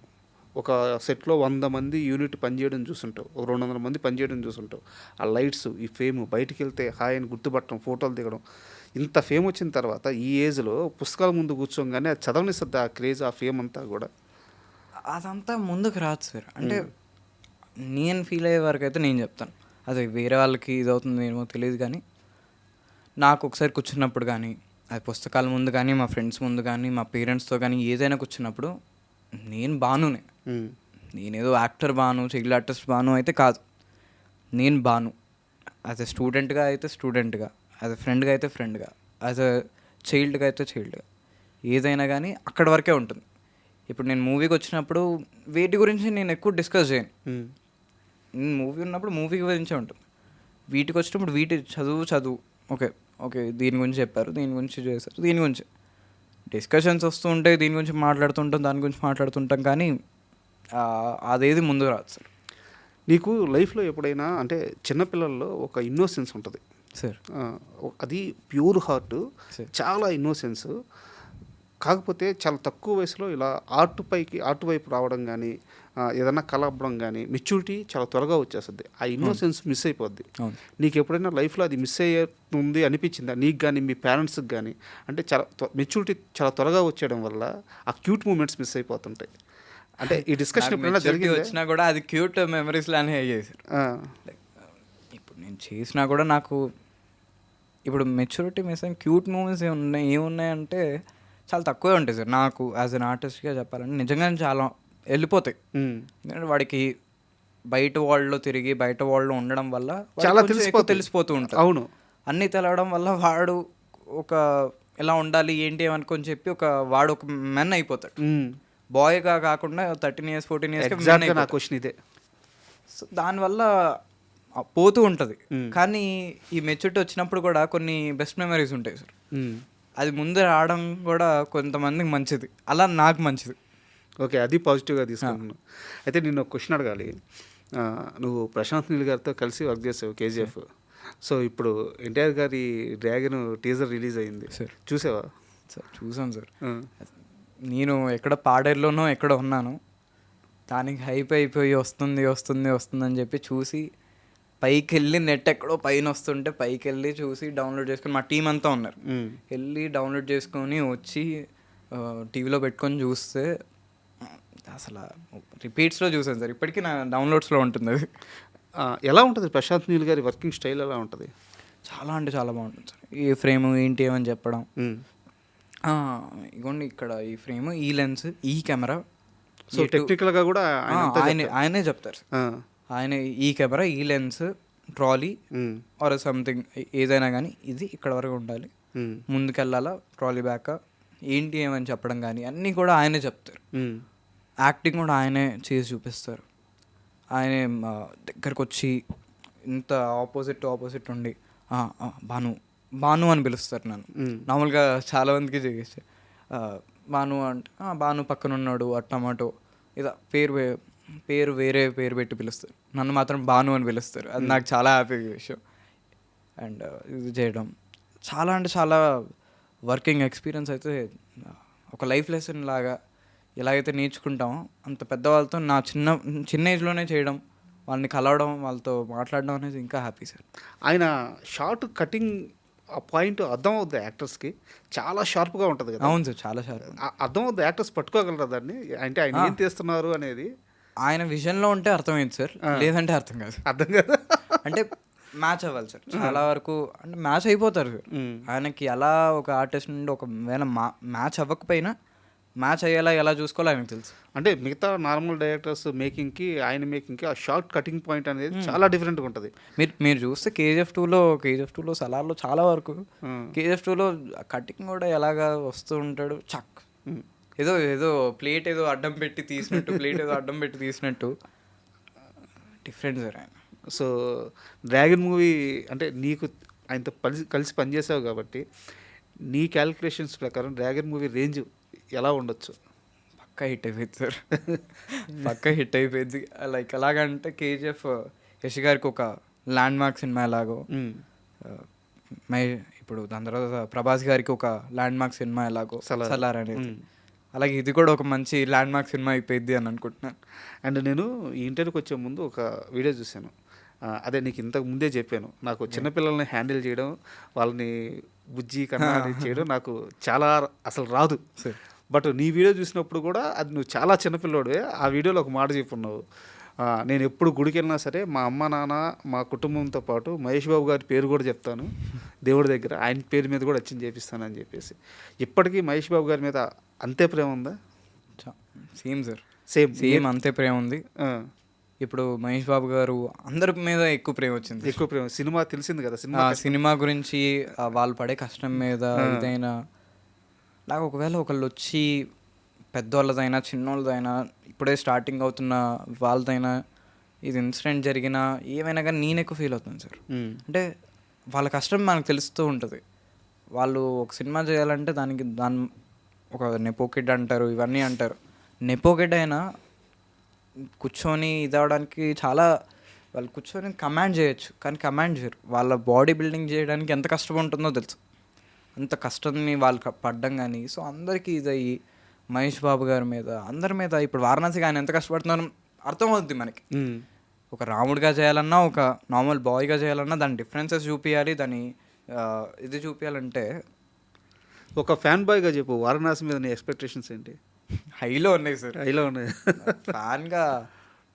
Speaker 2: ఒక సెట్లో 100 మంది యూనిట్ పనిచేయడం చూసుంటావు, ఒక 200 మంది పనిచేయడం చూసుంటావు. ఆ లైట్స్, ఈ ఫేమ్, బయటికి వెళ్తే హాయ్ అని గుర్తుపట్టడం, ఫోటోలు దిగడం, ఇంత ఫేమ్ వచ్చిన తర్వాత ఈ ఏజ్లో పుస్తకాల ముందు కూర్చోగానే అది చదవనిస్తుంది ఆ క్రేజ్, ఆ ఫేమ్ అంతా కూడా.
Speaker 3: అదంతా ముందుకు రాదు సార్. అంటే నేను ఫీల్ అయ్యే వరకు అయితే నేను చెప్తాను, అది వేరే వాళ్ళకి ఇది అవుతుంది ఏమో తెలియదు, కానీ నాకు ఒకసారి కూర్చున్నప్పుడు కానీ, అది పుస్తకాల ముందు కానీ, మా ఫ్రెండ్స్ ముందు కానీ, మా పేరెంట్స్తో కానీ ఏదైనా కూర్చున్నప్పుడు నేను బానునే. నేనేదో యాక్టర్ బాను, చైల్డ్ ఆర్టిస్ట్ బాను అయితే కాదు. నేను బాను యాజ్ ఎ స్టూడెంట్గా అయితే స్టూడెంట్గా, యాజ్ ఎ ఫ్రెండ్గా అయితే ఫ్రెండ్గా, యాజ్ ఎ చైల్డ్గా అయితే చైల్డ్గా, ఏదైనా కానీ అక్కడి వరకే ఉంటుంది. ఇప్పుడు నేను మూవీకి వచ్చినప్పుడు వీటి గురించి నేను ఎక్కువ డిస్కస్ చేయను. నేను మూవీ ఉన్నప్పుడు మూవీ గురించే ఉంటుంది. వీటికి వచ్చినప్పుడు వీటి చదువు ఓకే దీని గురించి చెప్పారు, దీని గురించి చేశారు, దీని గురించి డిస్కషన్స్ వస్తూ ఉంటాయి, దీని గురించి మాట్లాడుతుంటాం, దాని గురించి మాట్లాడుతుంటాం, కానీ అదేది ముందుకు రాదు సార్.
Speaker 2: నీకు లైఫ్లో ఎప్పుడైనా అంటే చిన్నపిల్లల్లో ఒక ఇన్నోసెన్స్ ఉంటుంది
Speaker 3: సార్,
Speaker 2: అది ప్యూర్ హార్ట్,
Speaker 3: సార్.
Speaker 2: చాలా ఇన్నోసెన్స్. కాకపోతే చాలా తక్కువ వయసులో ఇలా ఆర్ట్ వైపు రావడం కానీ, ఏదన్నా కలపడం కానీ, మెచ్యూరిటీ చాలా త్వరగా వచ్చేస్తుంది. ఆ ఇన్నోసెన్స్ మిస్ అయిపోద్ది. నీకు ఎప్పుడైనా లైఫ్లో అది మిస్ అయ్యేది అనిపించిందా నీకు కానీ, మీ పేరెంట్స్కి కానీ? అంటే చాలా మెచ్యూరిటీ చాలా త్వరగా వచ్చేయడం వల్ల ఆ క్యూట్ మూమెంట్స్ మిస్ అయిపోతుంటాయి. అంటే ఈ డిస్కషన్ ఎప్పుడైనా జరిగి
Speaker 3: వచ్చినా కూడా అది క్యూట్ మెమరీస్ లానే అయ్యాయి సార్. ఇప్పుడు నేను చేసినా కూడా నాకు ఇప్పుడు మెచ్యూరిటీ మిస్ అయిన క్యూట్ మూమెంట్స్ ఏమున్నాయంటే చాలా తక్కువే ఉంటాయి సార్. నాకు యాజ్ అన్ ఆర్టిస్ట్గా చెప్పాలంటే నిజంగానే చాలా వెళ్ళిపోతాయి. ఎందుకంటే వాడికి బయట వరల్డ్లో తిరిగి బయట వరల్డ్లో ఉండడం వల్ల
Speaker 2: చాలా
Speaker 3: తెలిసిపోతూ ఉంటుంది.
Speaker 2: అవును,
Speaker 3: అన్నీ తెలవడం వల్ల వాడు ఒక ఎలా ఉండాలి ఏంటి అనుకొని చెప్పి వాడు ఒక మెన్ అయిపోతాడు. బాయ్గా కాకుండా 13 years 14 years
Speaker 2: నా క్వశ్చన్ ఇదే.
Speaker 3: సో దానివల్ల పోతూ ఉంటుంది. కానీ ఈ మెచ్యూరిటీ వచ్చినప్పుడు కూడా కొన్ని బెస్ట్ మెమరీస్ ఉంటాయి సార్. అది ముందు రావడం కూడా కొంతమందికి మంచిది, అలా నాకు మంచిది.
Speaker 2: ఓకే, అది పాజిటివ్గా తీసుకుంటున్నాను. అయితే నేను ఒక క్వశ్చన్ అడగాలి. నువ్వు ప్రశాంత్ నీల్ గారితో కలిసి వర్క్ చేసావు కేజీఎఫ్. సో ఇప్పుడు ఎన్టీఆర్ గారి డ్రాగన్ టీజర్ రిలీజ్ అయింది
Speaker 3: సార్.
Speaker 2: చూసావా?
Speaker 3: సార్ చూసాను సార్. నేను ఎక్కడ పాడేరులోనో ఎక్కడ ఉన్నాను, దానికి హైప్ అయిపోయి వస్తుంది అని చెప్పి చూసి పైకి వెళ్ళి నెట్ ఎక్కడో పైన వస్తుంటే పైకి వెళ్ళి చూసి డౌన్లోడ్ చేసుకొని మా టీం అంతా ఉన్నారు, వెళ్ళి డౌన్లోడ్ చేసుకొని వచ్చి టీవీలో పెట్టుకొని చూస్తే అసలు రిపీట్స్లో చూసాను సార్. ఇప్పటికీ నా డౌన్లోడ్స్లో ఉంటుంది అది.
Speaker 2: ఎలా ఉంటుంది ప్రశాంత్ నీల్ గారి వర్కింగ్ స్టైల్? ఎలా ఉంటుంది?
Speaker 3: చాలా అంటే చాలా బాగుంటుంది సార్. ఈ ఫ్రేమ్ ఏంటి ఏమని చెప్పడం, ఇగోండి ఇక్కడ ఈ ఫ్రేమ్, ఈ లెన్స్, ఈ కెమెరా.
Speaker 2: సో టెక్నికల్గా కూడా
Speaker 3: ఆయనే చెప్తారు సార్. ఆయన ఈ కెమెరా, ఈ లెన్స్, ట్రాలీ ఆర్ సంథింగ్ ఏదైనా కానీ ఇది ఇక్కడ వరకు ఉండాలి, ముందుకెళ్ళాలా, ట్రాలీ బ్యాక్ ఏంటి ఏమని చెప్పడం కానీ అన్నీ కూడా ఆయనే చెప్తారు. యాక్టింగ్ కూడా ఆయనే చేసి చూపిస్తారు. ఆయనే దగ్గరకు వచ్చి ఇంత ఆపోజిట్ ఉండి భాను అని పిలుస్తారు నన్ను. నార్మల్గా చాలా మందికి చేసే భాను అంటే భాను పక్కన ఉన్నాడు ఆ టమాటో ఇలా పేరు వేరే పేరు పెట్టి పిలుస్తారు, నన్ను మాత్రం భాను అని పిలుస్తారు. అది నాకు చాలా హ్యాపీ విషయం. అండ్ ఇది చేయడం చాలా అంటే చాలా వర్కింగ్ ఎక్స్పీరియన్స్ అయితే ఒక లైఫ్ లెసన్ లాగా ఎలాగైతే నేర్చుకుంటామో అంత పెద్దవాళ్ళతో నా చిన్న ఏజ్లోనే చేయడం, వాళ్ళని కలవడం, వాళ్ళతో మాట్లాడడం అనేది ఇంకా హ్యాపీ సార్.
Speaker 2: ఆయన షార్ట్ కటింగ్ ఆ పాయింట్ అర్థం అవుద్ది యాక్టర్స్కి, చాలా షార్ప్గా ఉంటుంది కదా.
Speaker 3: అవును సార్, చాలా షార్ప్.
Speaker 2: అర్థం అవుద్ది, యాక్టర్స్ పట్టుకోగలరా దాన్ని, అంటే ఆయన ఏం తీస్తున్నారు అనేది
Speaker 3: ఆయన విజన్లో ఉంటే అర్థమైంది సార్, లేదంటే అర్థం కాదు.
Speaker 2: అర్థం కదా.
Speaker 3: అంటే మ్యాచ్ అవ్వాలి సార్, చాలా వరకు అంటే మ్యాచ్ అయిపోతారు సార్. ఆయనకి ఎలా ఒక ఆర్టిస్ట్ నుండి ఒకవేళ మ్యాచ్ అవ్వకపోయినా మ్యాచ్ అయ్యేలా ఎలా చూసుకోవాలో ఆయనకు తెలుసు.
Speaker 2: అంటే మిగతా నార్మల్ డైరెక్టర్స్ మేకింగ్కి ఆయన మేకింగ్కి ఆ షార్ట్ కటింగ్ పాయింట్ అనేది చాలా డిఫరెంట్గా ఉంటుంది.
Speaker 3: మీరు చూస్తే కేజీఎఫ్ టూలో సలార్లో చాలా వరకు కేజీఎఫ్ టూలో కటింగ్ కూడా ఎలాగా వస్తూ ఉంటాడు, చక్ ఏదో ప్లేట్ ఏదో అడ్డం పెట్టి తీసినట్టు డిఫరెంట్ సార్ ఆయన.
Speaker 2: సో డ్రాగన్ మూవీ అంటే నీకు ఆయనతో కలిసి పనిచేసావు కాబట్టి నీ క్యాలిక్యులేషన్స్ ప్రకారం డ్రాగన్ మూవీ రేంజ్ ఎలా ఉండొచ్చు?
Speaker 3: పక్కా హిట్ అయిపోయింది సార్, పక్కా హిట్ అయిపోయింది. లైక్ ఎలాగంటే కేజీఎఫ్ యష్ గారికి ఒక ల్యాండ్ మార్క్ సినిమా ఎలాగో, ఇప్పుడు దాని తర్వాత ప్రభాస్ గారికి ఒక ల్యాండ్ మార్క్ సినిమా ఎలాగో సలార్ అనేది, అలాగే ఇది కూడా ఒక మంచి ల్యాండ్ మార్క్ సినిమా అయిపోయింది అని అనుకుంటున్నాను.
Speaker 2: అండ్ నేను ఈ ఇంటర్వ్యూకి వచ్చే ముందు ఒక వీడియో చూశాను, అదే నీకు ఇంతకు ముందే చెప్పాను, నాకు చిన్నపిల్లల్ని హ్యాండిల్ చేయడం, వాళ్ళని బుజ్జి కన్నా చేయడం నాకు చాలా అసలు రాదు. బట్ నీ వీడియో చూసినప్పుడు కూడా అది నువ్వు చాలా చిన్నపిల్లోడే, ఆ వీడియోలో ఒక మాట చెప్పున్నావు, నేను ఎప్పుడు గుడికి వెళ్ళినా సరే మా అమ్మ నాన్న మా కుటుంబంతో పాటు మహేష్ బాబు గారి పేరు కూడా చెప్తాను దేవుడి దగ్గర, ఆయన పేరు మీద కూడా వచ్చింది చేపిస్తానని చెప్పేసి. ఇప్పటికీ మహేష్ బాబు గారి మీద అంతే ప్రేమ ఉందా?
Speaker 3: సేమ్ సార్,
Speaker 2: సేమ్
Speaker 3: అంతే ప్రేమ ఉంది. ఇప్పుడు మహేష్ బాబు గారు అందరి మీద ఎక్కువ ప్రేమ వచ్చింది,
Speaker 2: ఎక్కువ ప్రేమ. సినిమా తెలిసింది కదా,
Speaker 3: సినిమా గురించి వాళ్ళు పడే కష్టం మీద ఏదైనా నాకు ఒకవేళ ఒకళ్ళు వచ్చి పెద్దవాళ్ళదైనా చిన్నోళ్ళదైనా ఇప్పుడే స్టార్టింగ్ అవుతున్న వాళ్ళదైనా ఇది ఇన్సిడెంట్ జరిగినా ఏమైనా కానీ నేను ఎక్కువ ఫీల్ అవుతాను సార్. అంటే వాళ్ళ కష్టం మనకు తెలుస్తూ ఉంటుంది. వాళ్ళు ఒక సినిమా చేయాలంటే దాని ఒక నెపోకిడ్ అంటారు, ఇవన్నీ అంటారు. నెపోకిడ్ అయినా కూర్చొని ఇది అవడానికి చాలా వాళ్ళు కూర్చొని కమాండ్ చేయొచ్చు, కానీ కమాండ్ చేయరు. వాళ్ళ బాడీ బిల్డింగ్ చేయడానికి ఎంత కష్టం ఉంటుందో తెలుసు, అంత కష్టాన్ని వాళ్ళు పడ్డం. కానీ సో అందరికీ ఇదయ్యి మహేష్ బాబు గారి మీద అందరి మీద ఇప్పుడు వారణాసికి ఆయన ఎంత కష్టపడుతున్నారో అర్థమవుద్ది మనకి. ఒక రాముడిగా చేయాలన్నా ఒక నార్మల్ బాయ్గా చేయాలన్నా దాని డిఫరెన్సెస్ చూపించాలి, దాని ఇది చూపించాలంటే.
Speaker 2: ఒక ఫ్యాన్ బాయ్గా చెప్పు, వారణాసి మీద నీ ఎక్స్పెక్టేషన్స్ ఏంటి?
Speaker 3: హైలో ఉన్నాయి సార్, హైలో ఉన్నాయి. ఫ్యాన్గా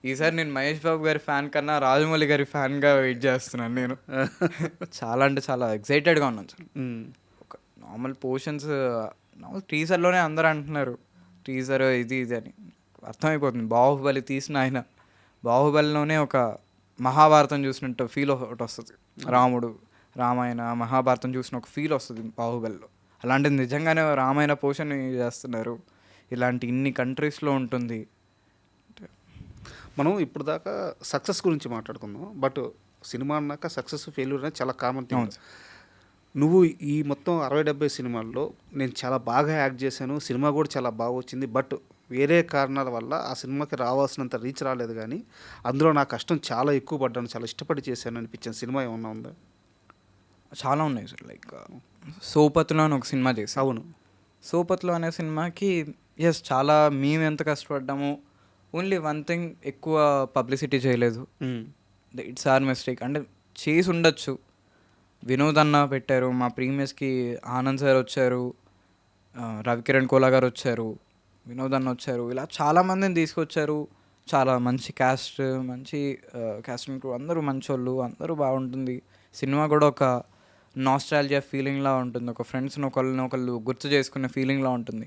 Speaker 3: ఈసారి నేను మహేష్ బాబు గారి ఫ్యాన్ కన్నా రాజమౌళి గారి ఫ్యాన్గా వెయిట్ చేస్తున్నాను నేను. చాలా అంటే చాలా ఎక్సైటెడ్గా ఉన్నాను సార్. ఒక నార్మల్ పోర్షన్స్ నార్మల్ టీజర్లోనే అందరూ అంటున్నారు టీజర్ ఇది అని అర్థమైపోతుంది. బాహుబలి తీసిన ఆయన బాహుబలిలోనే ఒక మహాభారతం చూసినట్టు ఫీల్ ఒకటి వస్తుంది, రాముడు రామాయణ మహాభారతం చూసిన ఒక ఫీల్ వస్తుంది బాహుబలిలో. అలాంటిది నిజంగానే రామాయణ పోషన్ చేస్తున్నారు, ఇలాంటి ఇన్ని కంట్రీస్లో ఉంటుంది.
Speaker 2: మనం ఇప్పుడు దాకా సక్సెస్ గురించి మాట్లాడుకుందాం, బట్ సినిమా అన్నాక సక్సెస్ ఫెయిల్యూర్ అనేది చాలా కామన్ థింగ్. నువ్వు ఈ మొత్తం 60-70 సినిమాల్లో నేను చాలా బాగా యాక్ట్ చేశాను, సినిమా కూడా చాలా బాగా వచ్చింది, బట్ వేరే కారణాల వల్ల ఆ సినిమాకి రావాల్సినంత రీచ్ రాలేదు, కానీ అందులో నా కష్టం చాలా ఎక్కువ పడ్డాను, చాలా ఇష్టపడి చేశాను అనిపించిన సినిమా ఏమన్నా ఉందా?
Speaker 3: చాలా ఉన్నాయి సార్. లైక్ సోపత్లో అని ఒక సినిమా చేసి.
Speaker 2: అవును,
Speaker 3: సోపత్లో అనే సినిమాకి ఎస్ చాలా మేము ఎంత కష్టపడ్డాము. ఓన్లీ వన్ థింగ్, ఎక్కువ పబ్లిసిటీ చేయలేదు. It's our mistake. అంటే చేసి ఉండొచ్చు. వినోద్ అన్న పెట్టారు, మా ప్రీమియర్స్కి ఆనంద్ సార్ వచ్చారు, రవికిరణ్ కోలా గారు వచ్చారు, వినోద్ అన్న వచ్చారు, ఇలా చాలామందిని తీసుకొచ్చారు. చాలా మంచి క్యాస్ట్, మంచి క్యాస్టింగ్ క్రూ, అందరూ మంచోళ్ళు, అందరూ బాగుంటుంది. సినిమా కూడా ఒక నాస్టాల్జియా ఫీలింగ్లా ఉంటుంది, ఒక ఫ్రెండ్స్ని ఒకళ్ళు గుర్తు చేసుకునే ఫీలింగ్లా ఉంటుంది.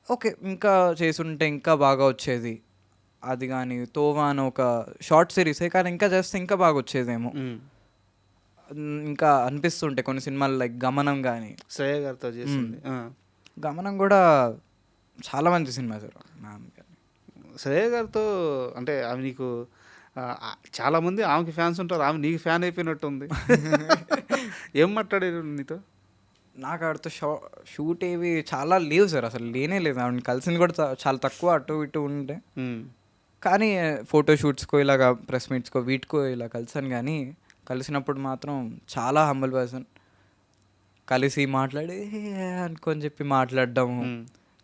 Speaker 3: ఓకే, ఇంకా చేసుంటే ఇంకా బాగా వచ్చేది అది. కానీ తోవా అని ఒక షార్ట్ సిరీసే, కానీ ఇంకా చేస్తే ఇంకా బాగా వచ్చేదేమో ఇంకా అనిపిస్తుంటే కొన్ని సినిమాలు. లైక్ గమనం కానీ
Speaker 2: శ్రేయ గారితో చేసింది,
Speaker 3: గమనం కూడా చాలా మంచి సినిమా సార్.
Speaker 2: శ్రేయ గారితో అంటే ఆమె నీకు చాలామంది ఆమెకి ఫ్యాన్స్ ఉంటారు, ఆమె నీకు ఫ్యాన్ అయిపోయినట్టు ఉంది. ఏం మాట్లాడారు నీతో?
Speaker 3: నాకు ఆడితో షూట్ ఏవి చాలా లేవు సార్, అసలు లేనే లేదు. ఆవిడని కలిసింది కూడా చాలా తక్కువ, అటు ఇటు ఉంటే. కానీ ఫోటో షూట్స్కో ఇలాగా ప్రెస్ మీట్స్కో వీటికో ఇలా కలిసాను, కానీ కలిసినప్పుడు మాత్రం చాలా హంబుల్ పర్సన్, కలిసి మాట్లాడి అనుకొని చెప్పి మాట్లాడడం,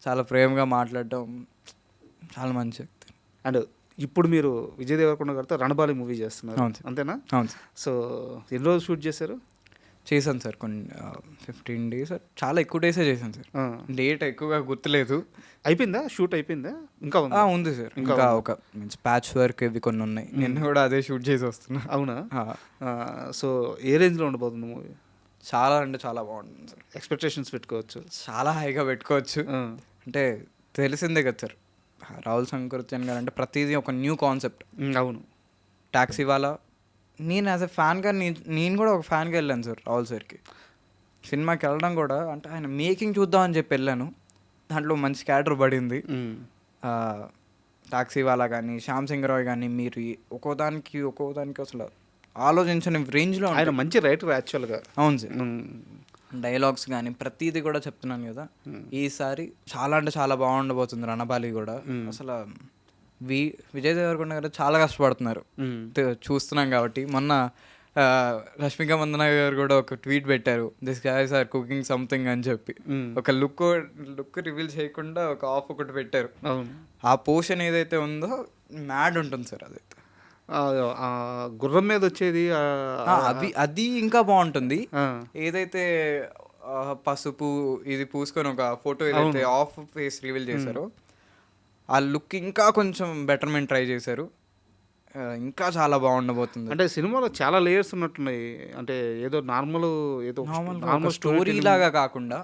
Speaker 3: చాలా ప్రేమగా మాట్లాడడం, చాలా మంచి వ్యక్తి.
Speaker 2: అండ్ ఇప్పుడు మీరు విజయ్ దేవరకొండ గారితో రణబాలి మూవీ చేస్తున్నారు,
Speaker 3: అవును సార్.
Speaker 2: అంతేనా?
Speaker 3: అవును సార్.
Speaker 2: సో ఎన్ని రోజులు షూట్ చేశారు?
Speaker 3: చేశాను సార్ కొన్ని 15 డేస్, చాలా ఎక్కువ డేసే చేశాను సార్. డేట్ ఎక్కువగా గుర్తులేదు.
Speaker 2: అయిపోయిందా షూట్? అయిపోయిందా? ఇంకా ఉందా?
Speaker 3: ఉంది సార్, ఇంకా ఒక మీన్స్ ప్యాచ్ వర్క్ ఇవి కొన్ని ఉన్నాయి. నిన్న కూడా అదే షూట్ చేసి వస్తున్నా.
Speaker 2: అవునా? సో ఏ రేంజ్లో ఉండబోతుంది మూవీ?
Speaker 3: చాలా అంటే చాలా బాగుంటుంది సార్.
Speaker 2: ఎక్స్పెక్టేషన్స్ పెట్టుకోవచ్చు?
Speaker 3: చాలా హైగా పెట్టుకోవచ్చు. అంటే తెలిసిందే కదా సార్, రాహుల్ సంకృత్యన్ గారు అంటే ప్రతిదీ ఒక న్యూ కాన్సెప్ట్.
Speaker 2: అవును.
Speaker 3: ట్యాక్సీ వాళ్ళ నేను యాజ్ ఎ ఫ్యాన్గా నేను కూడా ఒక ఫ్యాన్గా వెళ్ళాను సార్ రాహుల్ సార్కి. సినిమాకి వెళ్ళడం కూడా అంటే ఆయన మేకింగ్ చూద్దాం అని చెప్పి వెళ్ళాను. దాంట్లో మంచి క్యారెక్టర్ పడింది. టాక్సీ వాళ్ళ కానీ శ్యామ్ సింగ్ రాయ్ కానీ మీరు ఒక్కోదానికి అసలు ఆలోచించని రేంజ్లో
Speaker 2: ఆయన మంచి రైటర్ యాక్చువల్గా.
Speaker 3: అవును సార్. డైలాగ్స్ కానీ ప్రతిదీ కూడా చెప్తున్నాను కదా, ఈసారి చాలా అంటే చాలా బాగుండబోతుంది రణబాలి కూడా. అసలు విజయ్ దేవరకొండ గారు చాలా కష్టపడుతున్నారు, చూస్తున్నాం కాబట్టి. మొన్న రష్మిక మందన గారు కూడా ఒక ట్వీట్ పెట్టారు, this guys are cooking something అని చెప్పి. ఒక లుక్ రివీల్ చేయకుండా ఒక ఆఫ్ ఒకటి పెట్టారు. ఆ పోర్షన్ ఏదైతే ఉందో మ్యాడ్ ఉంటుంది సార్. అదైతే
Speaker 2: గుర్రం మీద వచ్చేది
Speaker 3: అది ఇంకా బాగుంటుంది. ఏదైతే పసుపు ఇది పూసుకొని ఒక ఫోటో ఏదైతే ఆఫ్ ఫేస్ రివీల్ చేశారో ఆ లుక్ ఇంకా కొంచెం బెటర్మెంట్ ట్రై చేశారు. ఇంకా చాలా బాగుండబోతుంది.
Speaker 2: అంటే సినిమాలో చాలా లేయర్స్ ఉన్నట్టున్నాయి. అంటే ఏదో నార్మల్
Speaker 3: స్టోరీ లాగా కాకుండా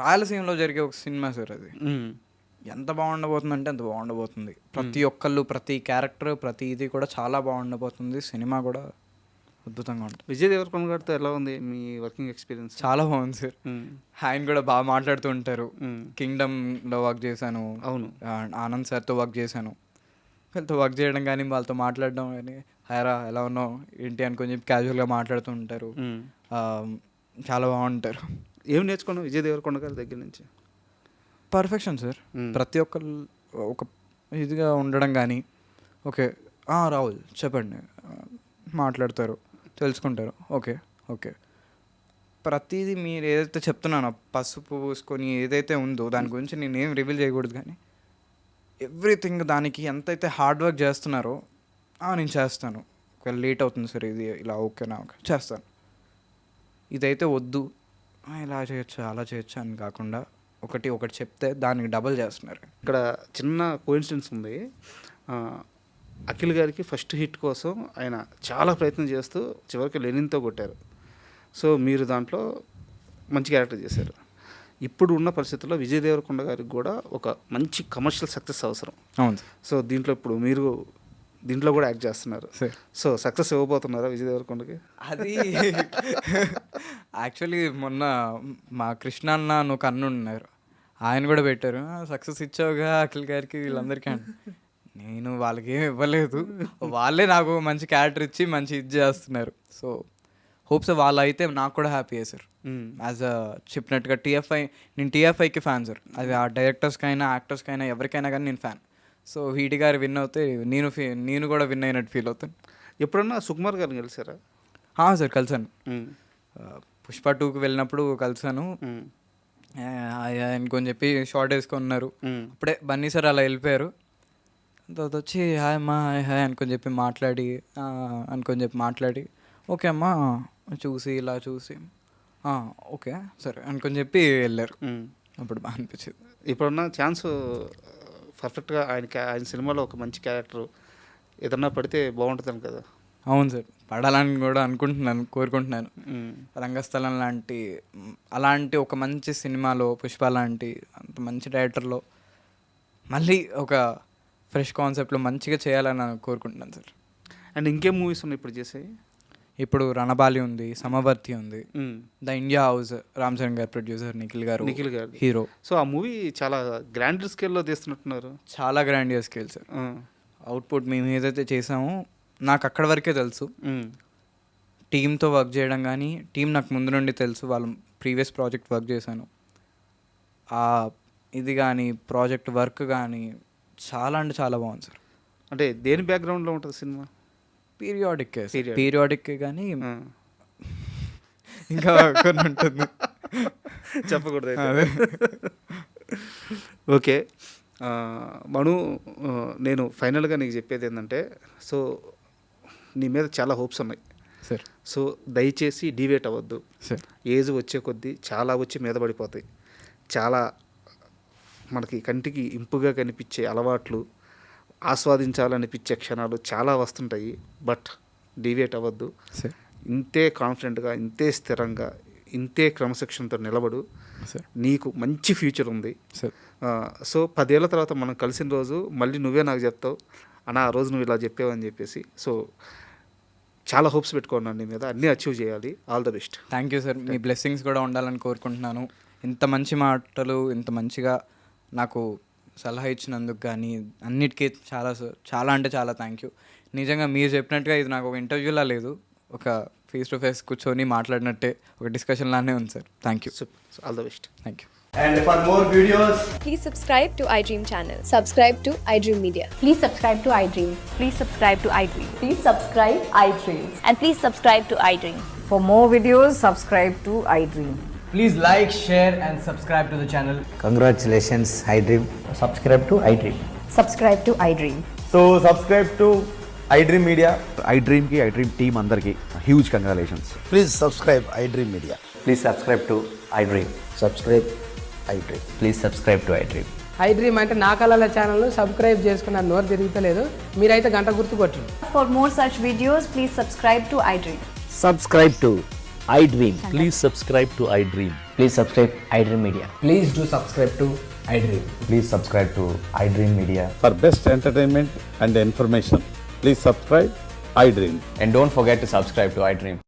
Speaker 3: రాయలసీమలో జరిగే ఒక సినిమా సార్ అది. ఎంత బాగుండబోతుంది అంటే అంత బాగుండబోతుంది. ప్రతి ఒక్కళ్ళు, ప్రతి క్యారెక్టర్, ప్రతి ఇది కూడా చాలా బాగుండబోతుంది. సినిమా కూడా అద్భుతంగా ఉంటుంది.
Speaker 2: విజయ్ దేవరకొండ గారితో ఎలా ఉంది మీ వర్కింగ్ ఎక్స్పీరియన్స్?
Speaker 3: చాలా బాగుంది సార్. ఆయన కూడా బాగా మాట్లాడుతూ ఉంటారు. కింగ్డమ్లో వర్క్ చేశాను. అవును. ఆనంద్ సార్తో వర్క్ చేశాను. వీళ్ళతో వర్క్ చేయడం కానీ వాళ్ళతో మాట్లాడడం కానీ, హాయరా ఎలా ఉన్నావు ఏంటి అనుకొని చెప్పి క్యాజువల్గా మాట్లాడుతూ ఉంటారు. చాలా బాగుంటారు.
Speaker 2: ఏం నేర్చుకున్నావు విజయ్ దేవరకొండ గారి దగ్గర నుంచి?
Speaker 3: Perfection sir. ప్రతి ఒక్కరు ఒక ఇదిగా ఉండడం కానీ, ఓకే రాహుల్ చెప్పండి మాట్లాడతారు, తెలుసుకుంటారు, ఓకే ప్రతిదీ మీరు ఏదైతే చెప్తున్నానో పసుపు పూసుకొని ఏదైతే ఉందో దాని గురించి నేనేం రివీల్ చేయకూడదు, కానీ ఎవ్రీథింగ్ దానికి ఎంతైతే హార్డ్ వర్క్ చేస్తున్నారో నేను చేస్తాను. ఒకవేళ లేట్ అవుతుంది సార్ ఇది ఇలా ఓకేనా చేస్తాను, ఇదైతే వద్దు ఇలా చేయొచ్చు అలా చేయొచ్చు అని కాకుండా ఒకటి చెప్తే దానికి డబల్ చేస్తున్నారు.
Speaker 2: ఇక్కడ చిన్న కోఇన్సిడెన్స్ ఉంది. అఖిల్ గారికి ఫస్ట్ హిట్ కోసం ఆయన చాలా ప్రయత్నం చేస్తూ చివరికి లెనిన్తో కొట్టారు. సో మీరు దాంట్లో మంచి క్యారెక్టర్ చేశారు. ఇప్పుడు ఉన్న పరిస్థితుల్లో విజయ్ దేవరకొండ గారికి కూడా ఒక మంచి కమర్షియల్ సక్సెస్ అవసరం.
Speaker 3: అవును.
Speaker 2: సో దీంట్లో ఇప్పుడు మీరు దీంట్లో కూడా యాక్ట్ చేస్తున్నారు. సో సక్సెస్ ఇవ్వబోతున్నారా విజయ్ దేవరకొండకి?
Speaker 3: అది యాక్చువల్లీ మొన్న మా కృష్ణ అన్న ఒక అన్న ఉన్నారు, ఆయన కూడా పెట్టారు, సక్సెస్ ఇచ్చావుగా అఖిల్ గారికి వీళ్ళందరికీ. నేను వాళ్ళకి ఏమి ఇవ్వలేదు, వాళ్ళే నాకు మంచి క్యారెక్టర్ ఇచ్చి మంచి ఇది చేస్తున్నారు. సో హోప్స్ వాళ్ళు అయితే నాకు కూడా హ్యాపీ సార్. యాజ్ అ చెప్పినట్టుగా నేను టీఎఫ్ఐకి ఫ్యాన్ సార్. అది ఆ డైరెక్టర్స్కైనా యాక్టర్స్కైనా ఎవరికైనా కానీ నేను ఫ్యాన్. సో వీటి గారు విన్ అవుతే నేను కూడా విన్ అయినట్టు ఫీల్ అవుతాను.
Speaker 2: ఎప్పుడన్నా సుకుమార్ గారిని కలిసారా?
Speaker 3: సార్ కలిసాను. పుష్ప 2కి వెళ్ళినప్పుడు కలిసాను. అనుకొని చెప్పి షార్ట్ వేసుకున్నారు. అప్పుడే బన్నీ సార్ అలా వెళ్ళిపోయారు. తర్వాత వచ్చి హాయ్ అమ్మా హాయ్ అనుకొని చెప్పి మాట్లాడి ఓకే అమ్మా చూసి ఇలా చూసి ఓకే సరే అనుకొని చెప్పి వెళ్ళారు. అప్పుడు బాగా అనిపించింది.
Speaker 2: ఇప్పుడున్న ఛాన్స్ పర్ఫెక్ట్గా ఆయన సినిమాలో ఒక మంచి క్యారెక్టర్ ఏదన్నా పడితే బాగుంటుందని కదా?
Speaker 3: అవును సార్, పడాలని కూడా కోరుకుంటున్నాను. రంగస్థలం అలాంటి ఒక మంచి సినిమాలో, పుష్ప లాంటి అంత మంచి డైరెక్టర్లో మళ్ళీ ఒక ఫ్రెష్ కాన్సెప్ట్లో మంచిగా చేయాలని కోరుకుంటున్నాను సార్.
Speaker 2: అండ్ ఇంకేం మూవీస్ ఉన్నాయి ఇప్పుడు చేసేవి?
Speaker 3: ఇప్పుడు రణబాలి ఉంది, సమవర్తి ఉంది, the India house Ram Charan గారు ప్రొడ్యూసర్, నిఖిల్ గారు హీరో.
Speaker 2: సో ఆ మూవీ చాలా గ్రాండ్ స్కేల్లో తీస్తున్నట్టున్నారు.
Speaker 3: చాలా గ్రాండ్ స్కేల్ సార్. అవుట్పుట్ మేము ఏదైతే చేసామో నాకు అక్కడి వరకే తెలుసు. టీంతో వర్క్ చేయడం కానీ, టీం నాకు ముందు నుండి తెలుసు, వాళ్ళ ప్రీవియస్ ప్రాజెక్ట్ వర్క్ చేశాను. ఇది కానీ ప్రాజెక్ట్ వర్క్ కానీ చాలా అంటే చాలా బాగుంది సార్.
Speaker 2: అంటే దేని బ్యాక్గ్రౌండ్లో ఉంటుంది సినిమా?
Speaker 3: పీరియాడిక్ కానీ ఇంకా కొన్ని ఉంటుంది.
Speaker 2: చెప్పకూడదు అయితే.
Speaker 3: అదే.
Speaker 2: ఓకే మను, నేను ఫైనల్గా నీకు చెప్పేది ఏంటంటే, సో నీ మీద చాలా హోప్స్ ఉన్నాయి.
Speaker 3: సార్.
Speaker 2: సో దయచేసి డివేట్ అవ్వద్దు.
Speaker 3: సార్.
Speaker 2: ఏజ్ వచ్చే కొద్దీ చాలా వచ్చి మీద పడిపోతాయి. చాలా మనకి కంటికి ఇంపుగా కనిపించే అలవాట్లు, ఆస్వాదించాలనిపించే క్షణాలు చాలా వస్తుంటాయి. బట్ డివేట్ అవ్వద్దు.
Speaker 3: సార్.
Speaker 2: ఇంతే కాన్ఫిడెంట్గా, ఇంతే స్థిరంగా, ఇంతే క్రమశిక్షణతో నిలబడు.
Speaker 3: సార్.
Speaker 2: నీకు మంచి ఫ్యూచర్ ఉంది.
Speaker 3: సార్.
Speaker 2: సో 10 ఏళ్ళ తర్వాత మనం కలిసిన రోజు మళ్ళీ నువ్వే నాకు చెప్తావు, అన్న ఆ రోజు నువ్వు ఇలా చెప్పావని చెప్పేసి. సో చాలా హోప్స్ పెట్టుకున్నాను నీ మీద, అన్నీ అచీవ్ చేయాలి. All the best.
Speaker 3: Thank you sir. Me blessings కూడా ఉండాలని కోరుకుంటున్నాను. ఇంత మంచి మాటలు, ఇంత మంచిగా నాకు సలహా ఇచ్చినందుకు కానీ అన్నిటికీ చాలా చాలా అంటే చాలా థ్యాంక్ యూ. నిజంగా మీరు చెప్పినట్టుగా ఇది నాకు ఒక ఇంటర్వ్యూలా లేదు, ఒక ఫేస్ టు ఫేస్ కూర్చొని మాట్లాడినట్టే ఒక డిస్కషన్ లానే ఉంది sir. Thank you.
Speaker 2: All the best.
Speaker 3: Thank you.
Speaker 5: And for more videos,
Speaker 6: Please subscribe to iDream channel.
Speaker 7: Subscribe to iDream Media.
Speaker 8: Please subscribe to iDream.
Speaker 6: Please subscribe to iDream.
Speaker 8: Please subscribe iDream.
Speaker 6: And please subscribe to iDream.
Speaker 9: For more videos, subscribe to iDream.
Speaker 5: please like, share and subscribe to the channel.
Speaker 10: Congratulations, iDream.
Speaker 5: Subscribe to iDream.
Speaker 8: Subscribe to iDream.
Speaker 5: So subscribe to iDream Media.
Speaker 11: iDream ki iDream team andarki huge congratulations.
Speaker 10: Please subscribe iDream Media.
Speaker 5: Please subscribe to iDream.
Speaker 10: Subscribe iDream.
Speaker 5: Please subscribe to iDream.
Speaker 9: iDream అంటే నా కళల channel subscribe చేసుకున్న నోరు తిరుగుతలేదు, మీరైతే గంట గుర్తు కొట్టండి.
Speaker 8: For more such videos, please subscribe to iDream.
Speaker 10: Subscribe to iDream. Please subscribe to iDream.
Speaker 5: Please subscribe iDream Media.
Speaker 10: Please do subscribe to iDream.
Speaker 5: Please subscribe to iDream Media.
Speaker 11: For best entertainment and information, please subscribe iDream.
Speaker 5: And don't forget to subscribe to iDream.